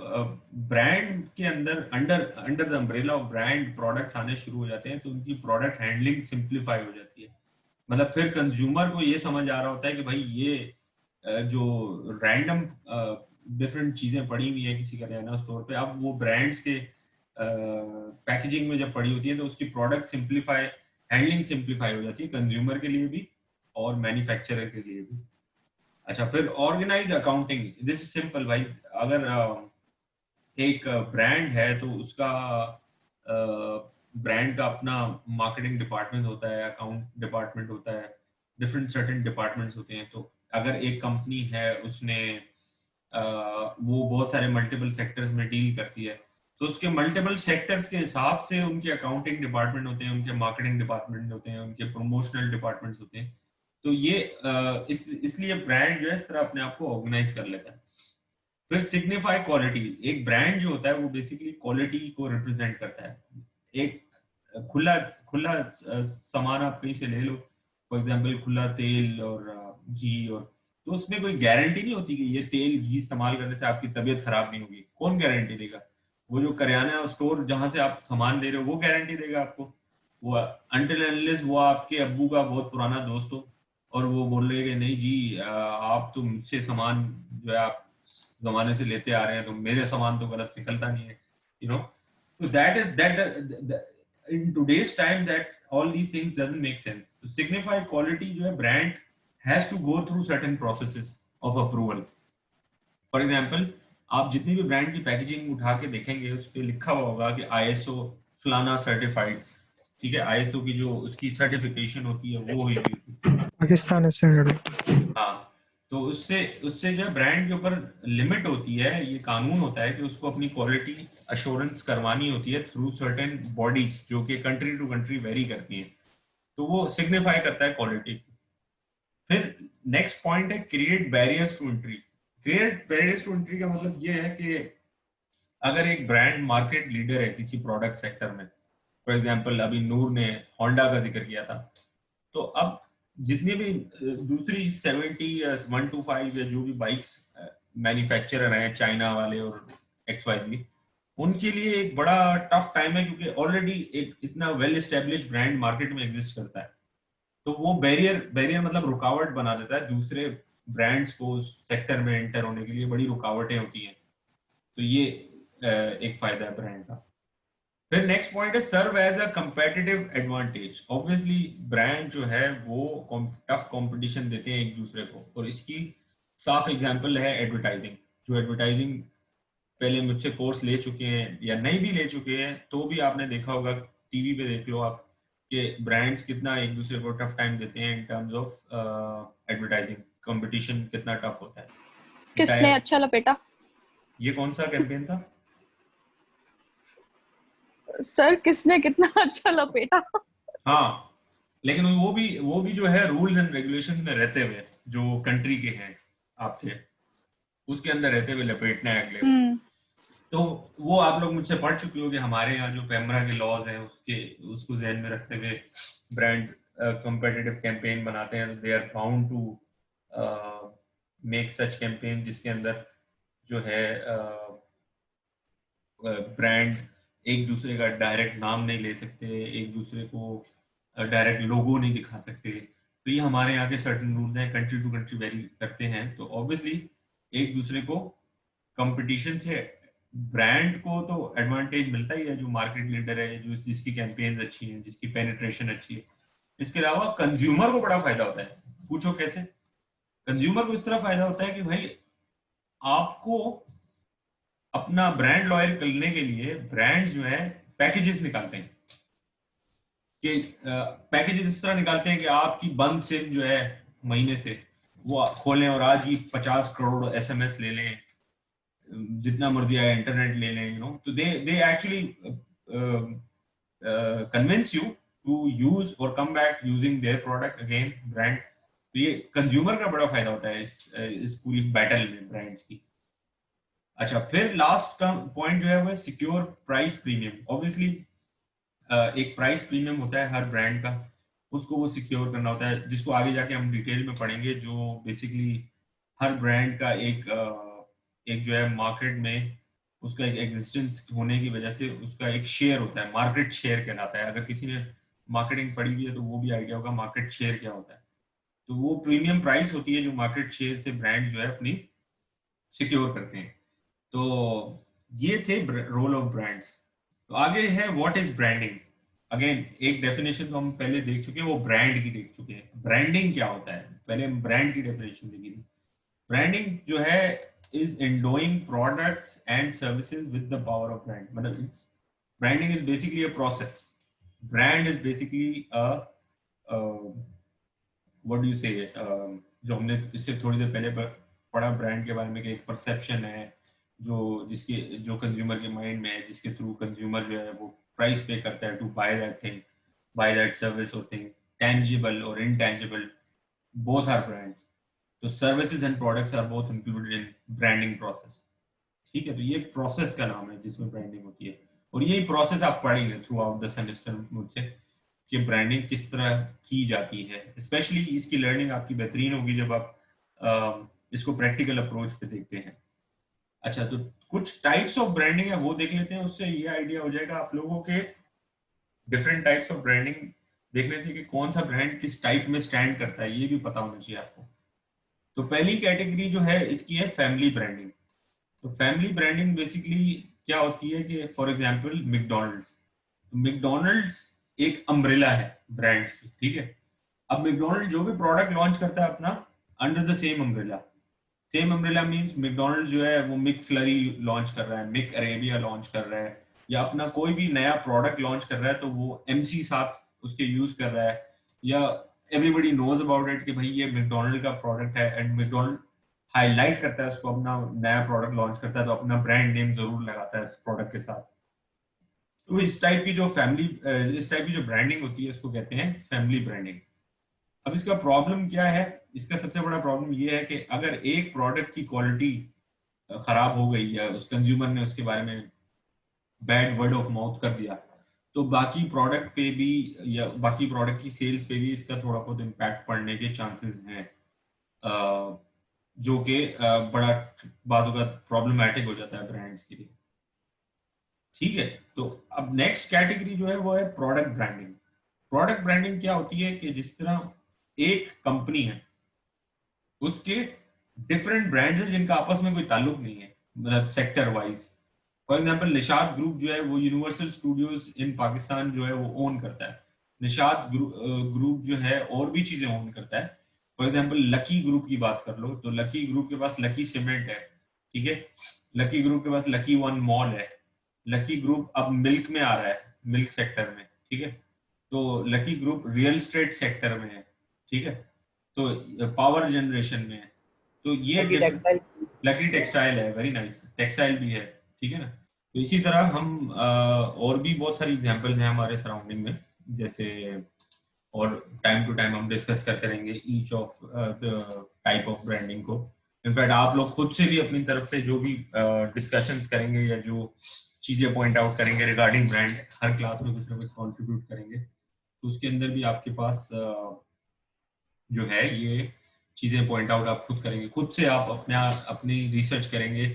[SPEAKER 1] ब्रांड के अंदर under the umbrella of brand products आने शुरू हो जाते हैं तो उनकी प्रोडक्ट हैंडलिंग सिंप्लीफाई हो जाती है। मतलब फिर कंज्यूमर को ये समझ आ रहा होता है कि भाई ये जो रैंडम डिफरेंट चीजें पड़ी हुई है किसी करियाना स्टोर पे, अब वो ब्रांड्स के पैकेजिंग में जब पड़ी होती है तो उसकी प्रोडक्ट सिंप्लीफाई, हैंडलिंग सिंप्लीफाई हो जाती है कंज्यूमर के लिए भी और मैन्युफैक्चरर के लिए भी। अच्छा, फिर organise accounting. This is simple भाई। अगर एक ब्रांड है तो उसका ब्रांड का अपना मार्केटिंग डिपार्टमेंट होता है, अकाउंट डिपार्टमेंट होता है, डिफरेंट सर्टेन डिपार्टमेंट्स होते हैं। तो अगर एक कंपनी है उसने वो बहुत सारे मल्टीपल सेक्टर्स में डील करती है, तो उसके मल्टीपल सेक्टर्स के हिसाब से उनके अकाउंटिंग डिपार्टमेंट होते हैं, उनके मार्केटिंग डिपार्टमेंट होते हैं, उनके प्रमोशनल डिपार्टमेंट्स होते हैं। तो ये इसलिए ब्रांड जो है इस तरह अपने आप को ऑर्गेनाइज कर लेता है। फिर सिग्निफाई क्वालिटी, एक ब्रांड जो होता है वो बेसिकली क्वालिटी को रिप्रेजेंट करता है। एक खुला खुला सामान आप कहीं से ले लो, फॉर एग्जांपल खुला तेल और घी, और तो उसमें कोई गारंटी नहीं होती कि ये तेल घी इस्तेमाल करने से आपकी तबीयत खराब नहीं होगी। कौन गारंटी देगा? वो जो करियाना स्टोर जहां से आप सामान ले रहे हो वो गारंटी देगा आपको। वो अनटिल अनलेस वो आपके अब्बू का बहुत पुराना दोस्त हो और वो बोल रहे कि नहीं जी आप तो मुझसे सामान जो है आप जमाने से लेते आ रहे हैं, तो मेरे सामान तो गलत निकलता नहीं है, you know. So that is that in today's time that all these things doesn't make sense. To signify quality, जो है brand has to go through certain processes of approval. For example, आप जितनी भी ब्रांड की packaging उठा के देखेंगे उस पे लिखा हुआ होगा कि ISO फलाना सर्टिफाइड, ठीक है, ISO की जो उसकी सर्टिफिकेशन होती है वो हुई हुई
[SPEAKER 7] पाकिस्तान स्टैंडर्ड।
[SPEAKER 1] हाँ, तो उससे उससे जो ब्रांड के ऊपर लिमिट होती है, ये कानून होता है कि उसको अपनी क्वालिटी अश्योरेंस करवानी होती है थ्रू सर्टेन बॉडीज जो कि कंट्री टू कंट्री वेरी करती हैं। तो वो सिग्निफाई करता है क्वालिटी। फिर नेक्स्ट पॉइंट है create barriers to entry. Create barriers to entry का मतलब ये है कि अगर एक ब्रांड मार्केट लीडर है किसी प्रोडक्ट सेक्टर में, फॉर एग्जांपल अभी नूर ने होंडा का जिक्र किया था, तो अब जितनी भी दूसरी 70 या 125 या जो भी बाइक्स मैन्युफैक्चरर हैं चाइना वाले और XYZ, उनके लिए एक बड़ा टफ टाइम है क्योंकि ऑलरेडी एक इतना वेल एस्टेब्लिश ब्रांड मार्केट में एग्जिस्ट करता है। तो वो बैरियर मतलब रुकावट बना देता है दूसरे ब्रांड्स को उस सेक्टर में एंटर होने के लिए, बड़ी रुकावटें होती हैं। तो ये एक फायदा है ब्रांड का। फिर नेक्स्ट पॉइंट है serve as a competitive advantage. Obviously brand जो है वो टफ कंपटीशन देते हैं एक दूसरे को, और इसकी साफ एग्जांपल है एडवर्टाइजिंग। जो एडवर्टाइजिंग पहले मुझसे कोर्स ले चुके हैं या नहीं भी ले चुके हैं तो भी आपने देखा होगा, टीवी पे देख लो आप, कि ब्रांड्स कितना एक दूसरे को टफ टाइम देते हैं in terms of advertising. Competition कितना टफ होता है।
[SPEAKER 6] किसने अच्छा लपेटा?
[SPEAKER 1] ये कौन सा कैंपेन था
[SPEAKER 6] सर, किसने कितना अच्छा लपेटा?
[SPEAKER 1] हाँ, लेकिन वो भी जो है रूल्स एंड रेगुलेशन में रहते हुए, जो कंट्री के हैं आपके, उसके अंदर रहते हुए लपेटना है अगले। तो वो आप लोग मुझसे पढ़ चुके हो कि हमारे यहाँ जो पैमरा के लॉज हैं उसको ध्यान में रखते हुए ब्रांड्स कॉम्पिटिटिव कैंपेन बनाते हैं। They are bound to make such campaign जिसके अंदर जो है ब्रांड एक दूसरे का डायरेक्ट नाम नहीं ले सकते, एक दूसरे को डायरेक्ट लोगो नहीं दिखा सकते। तो ये हमारे यहाँ के सर्टेन रूल्स हैं, कंट्री टू कंट्री वेरी करते हैं। तो ऑब्वियसली एक दूसरे को कंपटीशन से ब्रांड को तो एडवांटेज मिलता ही है, जो मार्केट लीडर है, जो जिसकी कैंपेन्स अच्छी हैं, जिसकी पेनिट्रेशन अच्छी है। इसके अलावा कंज्यूमर को बड़ा फायदा होता है। पूछो कैसे? कंज्यूमर को इस तरह फायदा होता है कि भाई आपको अपना ब्रांड लॉयल करने के लिए ब्रांड्स जो है पैकेजेस निकालते हैं, कि पैकेजेस इस तरह निकालते हैं कि आपकी बंद सिम जो है महीने से वो खोलें और आज ही 50 करोड़ SMS ले लें, जितना मर्जी आया इंटरनेट ले लें, यू नो। तो they actually convince you to use और come back using their product again brand. तो ये कंज्यूमर का बड़ा फायदा होता है इस पूरी बैटल में ब्रांड्स की। अच्छा, फिर लास्ट का पॉइंट जो है वो सिक्योर प्राइस प्रीमियम। ऑब्वियसली एक प्राइस प्रीमियम होता है हर ब्रांड का, उसको वो सिक्योर करना होता है, जिसको आगे जाके हम डिटेल में पढ़ेंगे। जो बेसिकली हर ब्रांड का एक जो है मार्केट में उसका एक एग्जिस्टेंस होने की वजह से उसका एक शेयर होता है, मार्केट शेयर कहलाता है। अगर किसी ने मार्केटिंग पढ़ी हुई है तो वो भी आइडिया होगा मार्केट शेयर क्या होता है। तो वो प्रीमियम प्राइस होती है जो मार्केट शेयर से ब्रांड जो है अपनी सिक्योर करते हैं। तो ये थे रोल ऑफ ब्रांड्स। तो आगे है व्हाट इज ब्रांडिंग। अगेन एक डेफिनेशन तो हम पहले देख चुके हैं, वो ब्रांड की देख चुके हैं। ब्रांडिंग क्या होता है, पहले हम ब्रांड की डेफिनेशन देखी थी। ब्रांडिंग जो है is endowing products and services with the power of brand. मतलब it's branding is basically a process. Brand is basically a what do you say, जो हमने इससे थोड़ी देर पहले पढ़ा ब्रांड के बारे में कि एक परसेप्शन है, जो कंज्यूमर के माइंड में है, जिसके थ्रू कंज्यूमर जो है वो प्राइस पे करता है to buy that thing, buy that service और थिंग, tangible और intangible, both are brands. तो services and products are both included in branding process. ठीक है, तो ये एक प्रोसेस का नाम है जिसमें ब्रांडिंग होती है, और यही प्रोसेस आप पढ़ेंगे थ्रू आउट द सेमेस्टर मुझसे कि ब्रांडिंग किस तरह की जाती है। स्पेशली इसकी लर्निंग आपकी बेहतरीन होगी जब आप इसको प्रैक्टिकल अप्रोच पे देखते हैं। अच्छा, तो कुछ टाइप्स ऑफ ब्रांडिंग है वो देख लेते हैं, उससे ये आइडिया हो जाएगा आप लोगों के डिफरेंट टाइप्स ऑफ ब्रांडिंग देखने से कि कौन सा ब्रांड किस टाइप में स्टैंड करता है, ये भी पता होना चाहिए आपको। तो पहली कैटेगरी जो है इसकी है फैमिली ब्रांडिंग। तो फैमिली ब्रांडिंग बेसिकली क्या होती है कि फॉर एग्जांपल मैकडॉनल्ड्स, तो मैकडॉनल्ड्स एक अम्ब्रेला है ब्रांड्स की, ठीक है। अब मैकडॉनल्ड जो भी प्रोडक्ट लॉन्च करता है अपना under the same umbrella, same umbrella means McDonald जो है वो मिक फ्लरी लॉन्च कर रहा है, मिक अरेबिया लॉन्च कर रहा है, या अपना कोई भी नया प्रोडक्ट लॉन्च कर रहा है तो वो एमसी साथ उसके यूज कर रहा है, या एवरीबॉडी नोज अबाउट इट कि भाई ये मैकडॉनल्ड का प्रोडक्ट है, एंड मैकडॉनल्ड हाईलाइट करता है उसको, अपना नया प्रोडक्ट लॉन्च करता है तो अपना ब्रांड नेम जरूर लगाता है उस प्रोडक्ट के साथ। तो इस टाइप की जो ब्रांडिंग होती है इसको कहते हैं फैमिली ब्रांडिंग। अब इसका प्रॉब्लम क्या है? इसका सबसे बड़ा प्रॉब्लम ये है कि अगर एक प्रोडक्ट की क्वालिटी खराब हो गई या उस कंज्यूमर ने उसके बारे में बैड वर्ड ऑफ माउथ कर दिया, तो बाकी प्रोडक्ट पे भी या बाकी प्रोडक्ट की सेल्स पे भी इसका थोड़ा बहुत इम्पैक्ट पड़ने के चांसेस हैं, जो कि बड़ा बाजू का प्रॉब्लमेटिक हो जाता है ब्रांड्स के लिए। ठीक है, तो अब नेक्स्ट कैटेगरी जो है वो है प्रोडक्ट ब्रांडिंग। प्रोडक्ट ब्रांडिंग क्या होती है कि जिस तरह एक कंपनी है उसके डिफरेंट ब्रांड्स हैं जिनका आपस में कोई ताल्लुक नहीं है, मतलब sector wise. For example Nishat group जो है वो यूनिवर्सल स्टूडियोज इन पाकिस्तान जो है वो ओन करता है। निशात ग्रुप जो है और भी चीजें ओन करता है। फॉर एग्जांपल लकी ग्रुप की बात कर लो तो लकी ग्रुप के पास लकी सीमेंट है, ठीक है। लकी ग्रुप के पास लकी वन मॉल है। लकी ग्रुप अब मिल्क में आ रहा है, मिल्क सेक्टर में, ठीक है। तो lucky group real estate sector में है, ठीक है। तो पावर जनरेशन में है। तो ये लकी टेक्सटाइल है, वेरी नाइस, टेक्सटाइल भी है, ठीक है ना। तो इसी तरह हम और भी बहुत सारी एग्जांपल्स हैं हमारे सराउंडिंग में, जैसे और टाइम टू टाइम हम डिस्कस करते रहेंगे each of the type of branding को। इनफैक्ट आप लोग खुद से भी अपनी तरफ से जो भी डिस्कशंस करेंगे या जो चीजें पॉइंट आउट करेंगे रिगार्डिंग ब्रांड, हर क्लास में कुछ ना कुछ कॉन्ट्रीब्यूट करेंगे, तो उसके अंदर भी आपके पास जो है ये चीजें पॉइंट आउट आप खुद करेंगे, खुद से आप अपनी रिसर्च करेंगे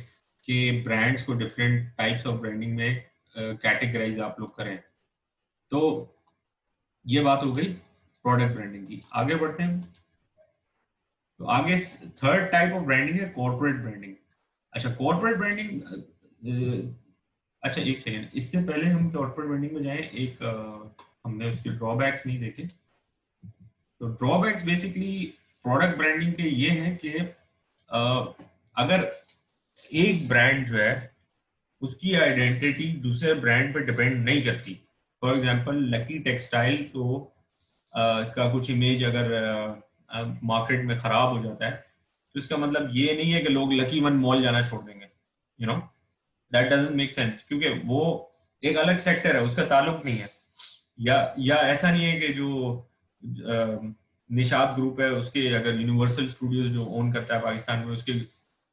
[SPEAKER 1] कि ब्रांड्स को डिफरेंट टाइप्स ऑफ ब्रांडिंग में कैटेगराइज आप लोग करें। तो ये बात हो गई प्रोडक्ट ब्रांडिंग की। आगे बढ़ते हैं, तो आगे थर्ड टाइप ऑफ ब्रांडिंग है कॉर्पोरेट ब्रांडिंग। अच्छा, कॉर्पोरेट ब्रांडिंग, अच्छा एक सेकेंड, इससे पहले हम कॉर्पोरेट ब्रांडिंग में जाएं, एक हमने उसके ड्रॉबैक्स नहीं देखे। तो ड्रॉबैक्स बेसिकली प्रोडक्ट ब्रांडिंग के ये हैं कि अगर एक ब्रांड जो है उसकी आइडेंटिटी दूसरे ब्रांड पे डिपेंड नहीं करती। फॉर एग्जांपल लकी टेक्सटाइल को का कुछ इमेज अगर मार्केट में खराब हो जाता है तो इसका मतलब ये नहीं है कि लोग लकी वन मॉल जाना छोड़ देंगे, you know, that doesn't make sense, क्योंकि वो एक अलग सेक्टर है, उसका ताल्लुक नहीं है। या ऐसा नहीं है कि जो निशात ग्रुप है उसके अगर यूनिवर्सल स्टूडियोज जो ओन करता है पाकिस्तान में, उसके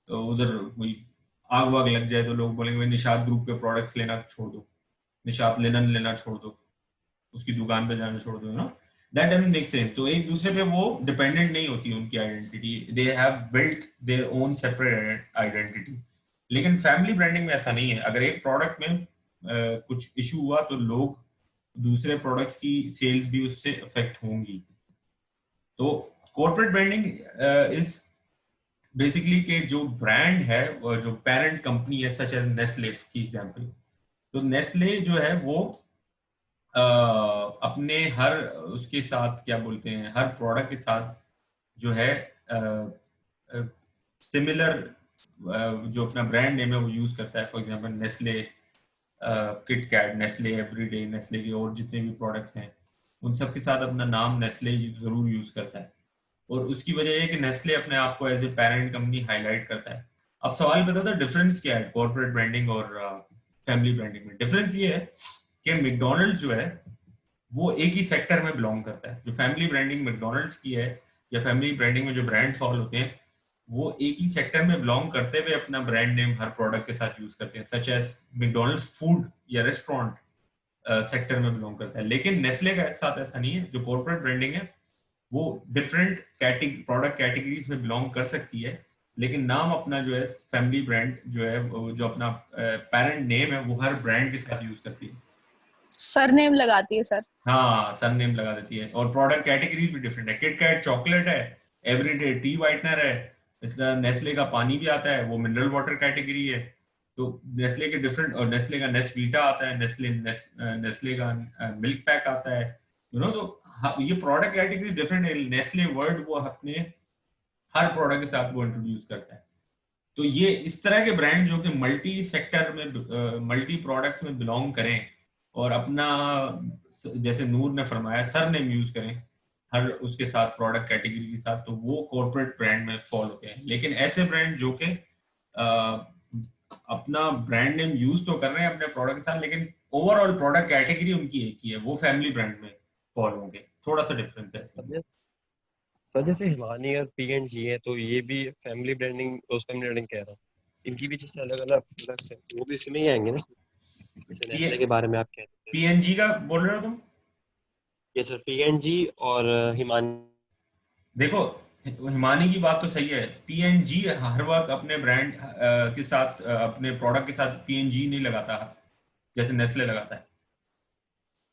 [SPEAKER 1] उधर कोई आग वाग लग जाए तो लोग बोलेंगे निशात ग्रुप के प्रोडक्ट्स लेना छोड़ दो, निशात लिनन लेना छोड़ दो, उसकी दुकान पे जाना छोड़ दो, ना, दैट डजंट मेक सेंस। तो एक दूसरे पे वो डिपेंडेंट नहीं होती उनकी identity, they have built their own separate identity. लेकिन फैमिली ब्रांडिंग में ऐसा नहीं है। अगर एक प्रोडक्ट में कुछ इशू हुआ तो लोग दूसरे प्रोडक्ट्स की सेल्स भी उससे अफेक्ट होंगी। तो कॉर्पोरेट ब्रांडिंग इज बेसिकली के जो ब्रांड है और जो पेरेंट कंपनी है, सच एज नेस्ले की एग्जांपल, तो नेस्ले जो है वो अपने हर उसके साथ क्या बोलते हैं, हर प्रोडक्ट के साथ जो है सिमिलर जो अपना ब्रांड नेम है वो यूज करता है। For example Nestle KitKat, Nestle everyday, Nestle के और जितने भी प्रोडक्ट्स हैं उन सब के साथ अपना नाम नेस्ले जरूर यूज करता है। और उसकी वजह यह है कि नेस्ले अपने आप को as a parent company highlight करता है। अब सवाल बता था डिफरेंस क्या है कॉर्पोरेट ब्रांडिंग और फैमिली ब्रांडिंग में। डिफरेंस ये है कि मैकडॉनल्ड्स जो है वो एक ही सेक्टर में बिलोंग करता है। जो फैमिली ब्रांडिंग मैकडॉनल्ड्स की है या फैमिली ब्रांडिंग में जो ब्रांड फॉल होते हैं वो एक ही सेक्टर में बिलोंग करते हुए अपना ब्रांड नेम हर प्रोडक्ट के साथ यूज करते हैं, सच एज मैकडॉनल्ड्स फूड या रेस्टोरेंट सेक्टर में बिलोंग करता है। लेकिन नेस्ले का साथ ऐसा नहीं है। जो कॉर्पोरेट ब्रांडिंग है वो डिफरेंट प्रोडक्ट कैटेगरीज में बिलोंग कर सकती है, लेकिन नाम अपना जो है फैमिली ब्रांड जो है जो अपना पेरेंट नेम है वो हर ब्रांड के साथ यूज करती है।
[SPEAKER 6] सरनेम लगाती है सर।
[SPEAKER 1] हाँ, सरनेम लगा देती है। और प्रोडक्ट कैटेगरीज भी डिफरेंट है। किटकैट चॉकलेट है, एवरीडे टी वाइटनर है, इसका नेस्ले का पानी भी आता है वो मिनरल वाटर कैटेगरी है। तो नेस्ले के डिफरेंट, और नेस्ले का नेस्वीटा आता है, नेस्ले का मिल्क पैक आता है, यू नो। तो ये प्रोडक्ट कैटेगरीज डिफरेंट है। नेस्ले वर्ड वो अपने हर प्रोडक्ट के साथ वो इंट्रोड्यूस करता है। तो ये इस तरह के ब्रांड जो कि मल्टी सेक्टर में मल्टी प्रोडक्ट्स में बिलोंग करें और अपना जैसे नूर ने फरमाया सर नेम यूज करें हर उसके साथ प्रोडक्ट कैटेगरी के साथ, तो वो कॉर्पोरेट ब्रांड में फॉल होते हैं। लेकिन ऐसे ब्रांड जो कि अपना ब्रांड नेम यूज तो कर रहे हैं अपने प्रोडक्ट के साथ लेकिन ओवरऑल प्रोडक्ट कैटेगरी उनकी एक ही है, वो फैमिली ब्रांड में फॉल होंगे। थोड़ा सा डिफरेंस है इसका।
[SPEAKER 8] सर जैसे हिमानी और पीएनजी है तो ये भी फैमिली ब्रांडिंग, फैमिली ब्रांडिंग कह रहा हूँ, इनकी भी जैसे अलग अलग प्रोडक्ट्स हैं वो भी इसमें ही आएंगे ना, जैसे नेस्ले के बारे में आप कहते हैं।
[SPEAKER 1] पीएनजी का बोल रहे हो तुम?
[SPEAKER 8] ये सर पीएनजी और हिमानी।
[SPEAKER 1] देखो हिमानी की बात तो सही है। पीएनजी हर वक्त अपने ब्रांड के साथ अपने प्रोडक्ट के साथ पीएनजी नहीं लगाता जैसे नेस्ले लगाता है।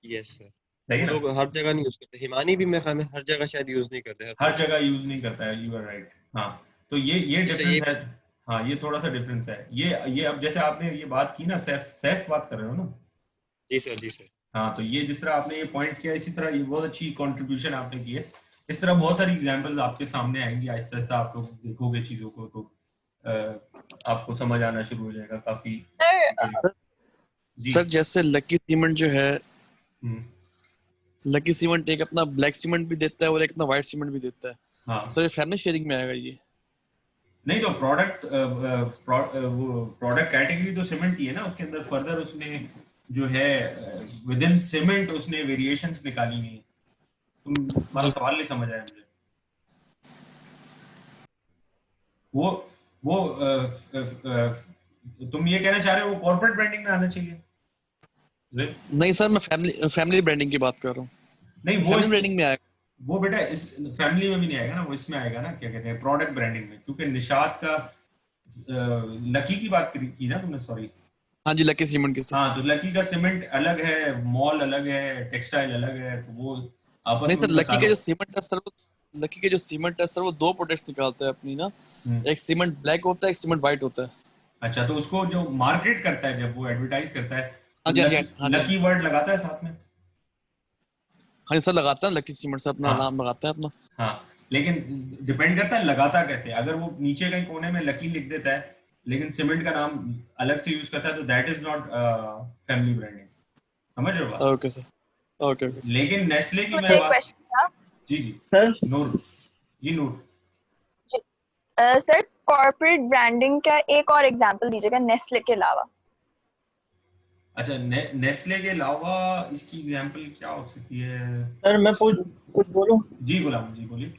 [SPEAKER 8] यस सर,
[SPEAKER 1] सही है ना?
[SPEAKER 8] लोग हर जगह नहीं यूज करते। हिमानी भी मैं ख्याल में हर जगह शायद यूज नहीं करते,
[SPEAKER 1] हर जगह यूज नहीं करता है। You are right. हाँ, तो ये डिफरेंस है। हाँ, ये थोड़ा सा डिफरेंस है। ये अब जैसे आपने ये बात की ना, सैफ बात कर रहे हो ना?
[SPEAKER 8] जी सर, जी सर।
[SPEAKER 1] हाँ, तो ये जिस तरह आपने ये पॉइंट किया, इसी तरह ये बहुत अच्छी कंट्रीब्यूशन आपने की है। इस तरह बहुत सारी एग्जांपल्स आपके सामने आएंगी। आहिस्ता आहिस्ता आप लोग देखोगे चीजों को तो आपको समझ आना शुरू हो जाएगा काफी।
[SPEAKER 2] सर जैसे लकी सीमेंट जो है, लकी सीमेंट एक अपना ब्लैक सीमेंट भी देता है और एक अपना व्हाइट सीमेंट भी देता है।
[SPEAKER 1] हाँ
[SPEAKER 2] सर ये फैमिली शेयरिंग में आएगा ये?
[SPEAKER 1] नहीं, तो प्रोडक्ट कैटेगरी तो सीमेंट ही है ना, उसके अंदर फर्दर उसने जो है विद इन सीमेंट उसने वेरिएशंस निकाली हैं। तुम्हारा सवाल नहीं समझ आया मुझे। वो तुम ये कहना चाह रहे हो वो कॉर्पोरेट ब्रांडिंग में आना चाहिए?
[SPEAKER 2] नहीं सर, मैं फैमिली ब्रांडिंग की बात कर रहा हूँ।
[SPEAKER 1] नहीं, वो
[SPEAKER 2] फैमिली ब्रांडिंग में आएगा।
[SPEAKER 1] वो बेटा इस फैमिली में भी नहीं आएगा ना, वो इसमें आएगा ना, क्या कहते हैं, प्रोडक्ट ब्रांडिंग में। क्योंकि निशात का लकी की बात की ना तुमने, सॉरी।
[SPEAKER 2] हाँ जी, लकी सीमेंट की।
[SPEAKER 1] हाँ, तो लकी का सीमेंट अलग है, मॉल अलग है, टेक्सटाइल अलग है, तो वो आपस
[SPEAKER 2] नहीं
[SPEAKER 1] में
[SPEAKER 2] सर, लकी के जो सीमेंट है सर, लकी के जो सीमेंट है सर वो दो प्रोडक्ट्स निकालता है अपनी ना। एक सीमेंट ब्लैक होता है, एक सीमेंट व्हाइट होता है।
[SPEAKER 1] अच्छा, तो उसको जो मार्केट करता है, जब वो एडवर्टाइज करता है,
[SPEAKER 2] लकी
[SPEAKER 1] वर्ड लगाता है साथ में।
[SPEAKER 2] हाँ सर, लगाता है लकी सीमेंट से अपना नाम लगाता है अपना।
[SPEAKER 1] हाँ, लेकिन डिपेंड करता है लगाता कैसे। अगर वो नीचे कहीं कोने में लकी लिख देता है लेकिन सीमेंट का नाम अलग से यूज करता है तो that is not family branding. समझ रहे हो बात?
[SPEAKER 2] Okay sir, okay.
[SPEAKER 1] लेकिन नेस्ले की मैं बात, जी
[SPEAKER 3] सर
[SPEAKER 1] नूर जी, नूर
[SPEAKER 4] जी सर, कॉर्पोरेट ब्रांडिंग का एक और एग्जांपल दीजिएगा नेस्ले के अलावा।
[SPEAKER 1] अच्छा, नेस्ले के अलावा इसकी एग्जांपल क्या हो सकती है?
[SPEAKER 3] सर मैं कुछ बोलूं?
[SPEAKER 1] जी गुलाम जी, बोलिए।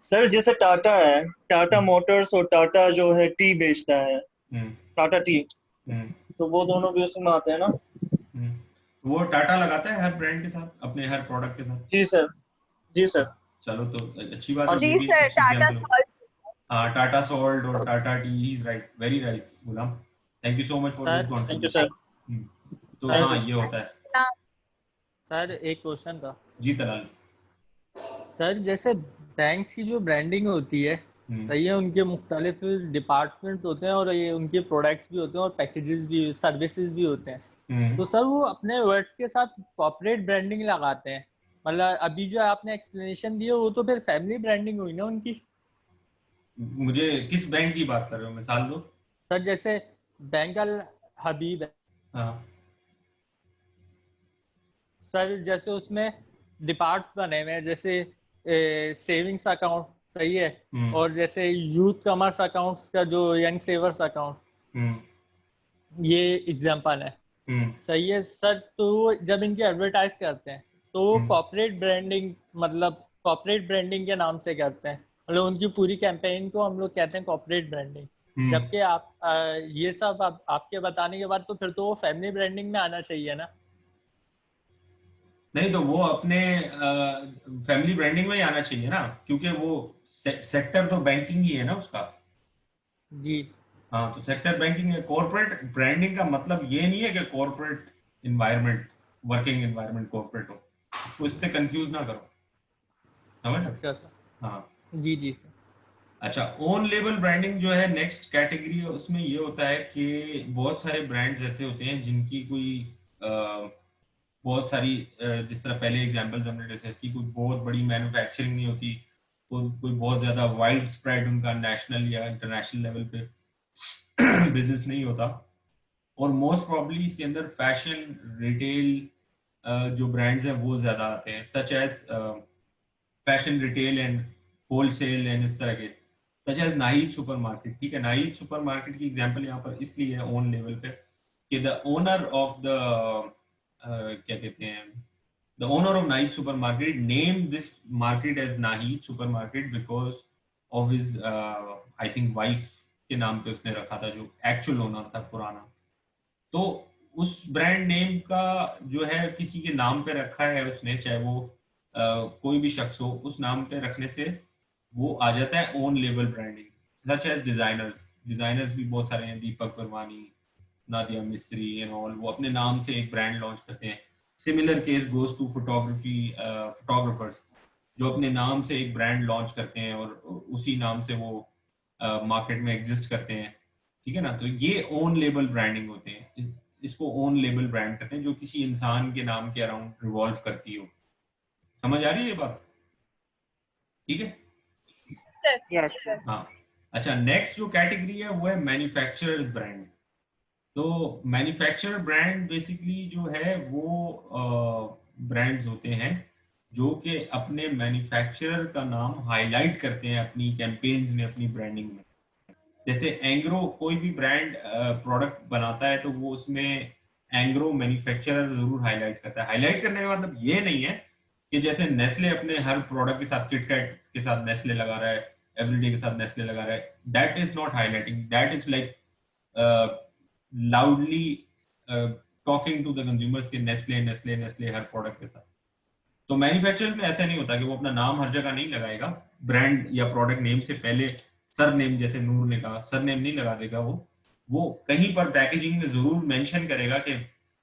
[SPEAKER 3] सर जैसे टाटा है, टाटा मोटर्स और टाटा जो है टी बेचता है, टाटा टी, तो वो दोनों भी उसमें आते हैं ना?
[SPEAKER 1] वो टाटा लगाता है हर ब्रांड के साथ, अपने हर प्रोडक्ट के साथ।
[SPEAKER 3] जी सर, जी सर।
[SPEAKER 1] चलो तो अच्छी बात है।
[SPEAKER 4] जी सर, टाटा सॉल्ट।
[SPEAKER 1] हाँ, टाटा सॉल्ट और Tata T, he is right, very nice Ghulam, thank you so much for this content.
[SPEAKER 3] Thank you sir.
[SPEAKER 1] तो हाँ, ये होता है।
[SPEAKER 9] सर एक क्वेश्चन था
[SPEAKER 1] जी तलाल
[SPEAKER 9] सर, जैसे बैंक्स की जो ब्रांडिंग होती है, ये उनके मुख्तलिफ डिपार्टमेंट होते हैं और ये उनके प्रोडक्ट्स भी होते हैं और पैकेजेस भी, सर्विसेज भी होते हैं। तो सर वो अपने वर्ड के साथ कॉर्पोरेट ब्रांडिंग लगाते हैं। मतलब अभी जो आपने एक्सप्लेनेशन दी है वो तो फिर फैमिली ब्रांडिंग हुई ना उनकी।
[SPEAKER 1] मुझे किस बैंक की बात कर रहे हो, मिसाल दो
[SPEAKER 9] सर। जैसे बैंक अल हबीब है।
[SPEAKER 1] हाँ
[SPEAKER 9] सर, जैसे उसमें डिपार्ट्स बने हुए हैं, जैसे सेविंग्स अकाउंट, सही है। और जैसे यूथ कॉमर्स अकाउंट्स का जो यंग सेवर्स अकाउंट, ये एग्जांपल है। सही है सर। तो जब इनकी एडवर्टाइज करते हैं तो कॉर्पोरेट ब्रांडिंग, मतलब कॉर्पोरेट ब्रांडिंग के नाम से करते हैं, मतलब उनकी पूरी कैंपेन को हम लोग कहते हैं कॉर्पोरेट ब्रांडिंग। जबकि आप ये सब आपके बताने के बाद तो फिर तो वो फैमिली ब्रांडिंग में आना चाहिए ना।
[SPEAKER 1] नहीं तो वो अपने फैमिली ब्रांडिंग में ही आना चाहिए ना, क्योंकि वो सेक्टर तो बैंकिंग ही है ना उसका।
[SPEAKER 9] जी
[SPEAKER 1] हाँ, तो सेक्टर बैंकिंग है। कॉर्पोरेट ब्रांडिंग का मतलब ये नहीं है कि corporate environment, working environment corporate हो, तो इससे कंफ्यूज ना करो, समझ।
[SPEAKER 9] अच्छा सर।
[SPEAKER 1] हाँ
[SPEAKER 9] जी जी सर।
[SPEAKER 1] अच्छा, ओन लेबल ब्रांडिंग जो है नेक्स्ट कैटेगरी है, उसमें ये होता है कि बहुत सारे ब्रांड्स ऐसे होते हैं जिनकी कोई बहुत सारी जिस तरह पहले एग्जांपल्स हमने डिस्कस की, कोई बहुत बड़ी मैन्युफैक्चरिंग नहीं होती, कोई बहुत ज्यादा वाइड स्प्रेड उनका नेशनल या इंटरनेशनल लेवल पे बिजनेस नहीं होता। और मोस्ट प्रॉब्ली इसके अंदर फैशन रिटेल जो ब्रांड्स हैं वो ज्यादा आते हैं, such as fashion retail and wholesale and इस तरह के, सच एज नाहिद सुपरमार्केट। ठीक है, नाहिद सुपरमार्केट की एग्जांपल यहाँ पर इसलिए है ओन लेवल पे कि द ओनर ऑफ द क्या कहते हैं, the owner of Naheed Supermarket named this market as Naheed Supermarket because of his I think wife के नाम पे उसने रखा था, जो एक्चुअल ओनर था पुराना। तो उस ब्रांड नेम का जो है किसी के नाम पे रखा है उसने, चाहे वो कोई भी शख्स हो, उस नाम पे रखने से वो आ जाता है own label branding. Such as designers भी बहुत सारे हैं, दीपक परवानी, नादिया मिस्त्री एंड ऑल, वो अपने नाम से एक ब्रांड लॉन्च करते हैं। Similar case goes to photographers, जो अपने नाम से एक ब्रांड लॉन्च करते हैं और उसी नाम से वो मार्केट में एग्जिस्ट करते हैं। ठीक है ना, तो ये ओन लेबल ब्रांडिंग होते हैं। इसको ओन लेबल ब्रांड कहते हैं, जो किसी इंसान के नाम के अराउंड रिवॉल्व करती हो। समझ आ रही है ये बात? ठीक है।
[SPEAKER 4] yes.
[SPEAKER 1] हाँ अच्छा, नेक्स्ट जो कैटेगरी है वो है मैन्युफैक्चरर्स ब्रांड। तो मैन्युफैक्चरर ब्रांड बेसिकली जो है वो ब्रांड्स होते हैं जो कि अपने मैन्युफैक्चरर का नाम हाईलाइट करते हैं अपनी कैंपेन्स में, अपनी ब्रांडिंग में। जैसे एंग्रो, कोई भी ब्रांड प्रोडक्ट बनाता है तो वो उसमें एंग्रो मैन्युफैक्चरर जरूर हाईलाइट करता है। हाईलाइट करने का मतलब ये नहीं है कि जैसे नेस्ले अपने हर प्रोडक्ट के साथ किटकैट के साथ नेस्ले लगा रहा है, एवरीडे के साथ नेस्ले लगा रहा है। That is not highlighting, that is like loudly talking to the consumers कि नेस्ले हर प्रोडक्ट के साथ। तो मैन्युफैक्चरर्स में ऐसा नहीं होता कि वो अपना नाम हर जगह नहीं लगाएगा, ब्रांड या प्रोडक्ट नेम से पहले सर नेम, जैसे नूर ने कहा, सर नेम नहीं लगा देगा। वो कहीं पर पैकेजिंग में जरूर मेंशन करेगा कि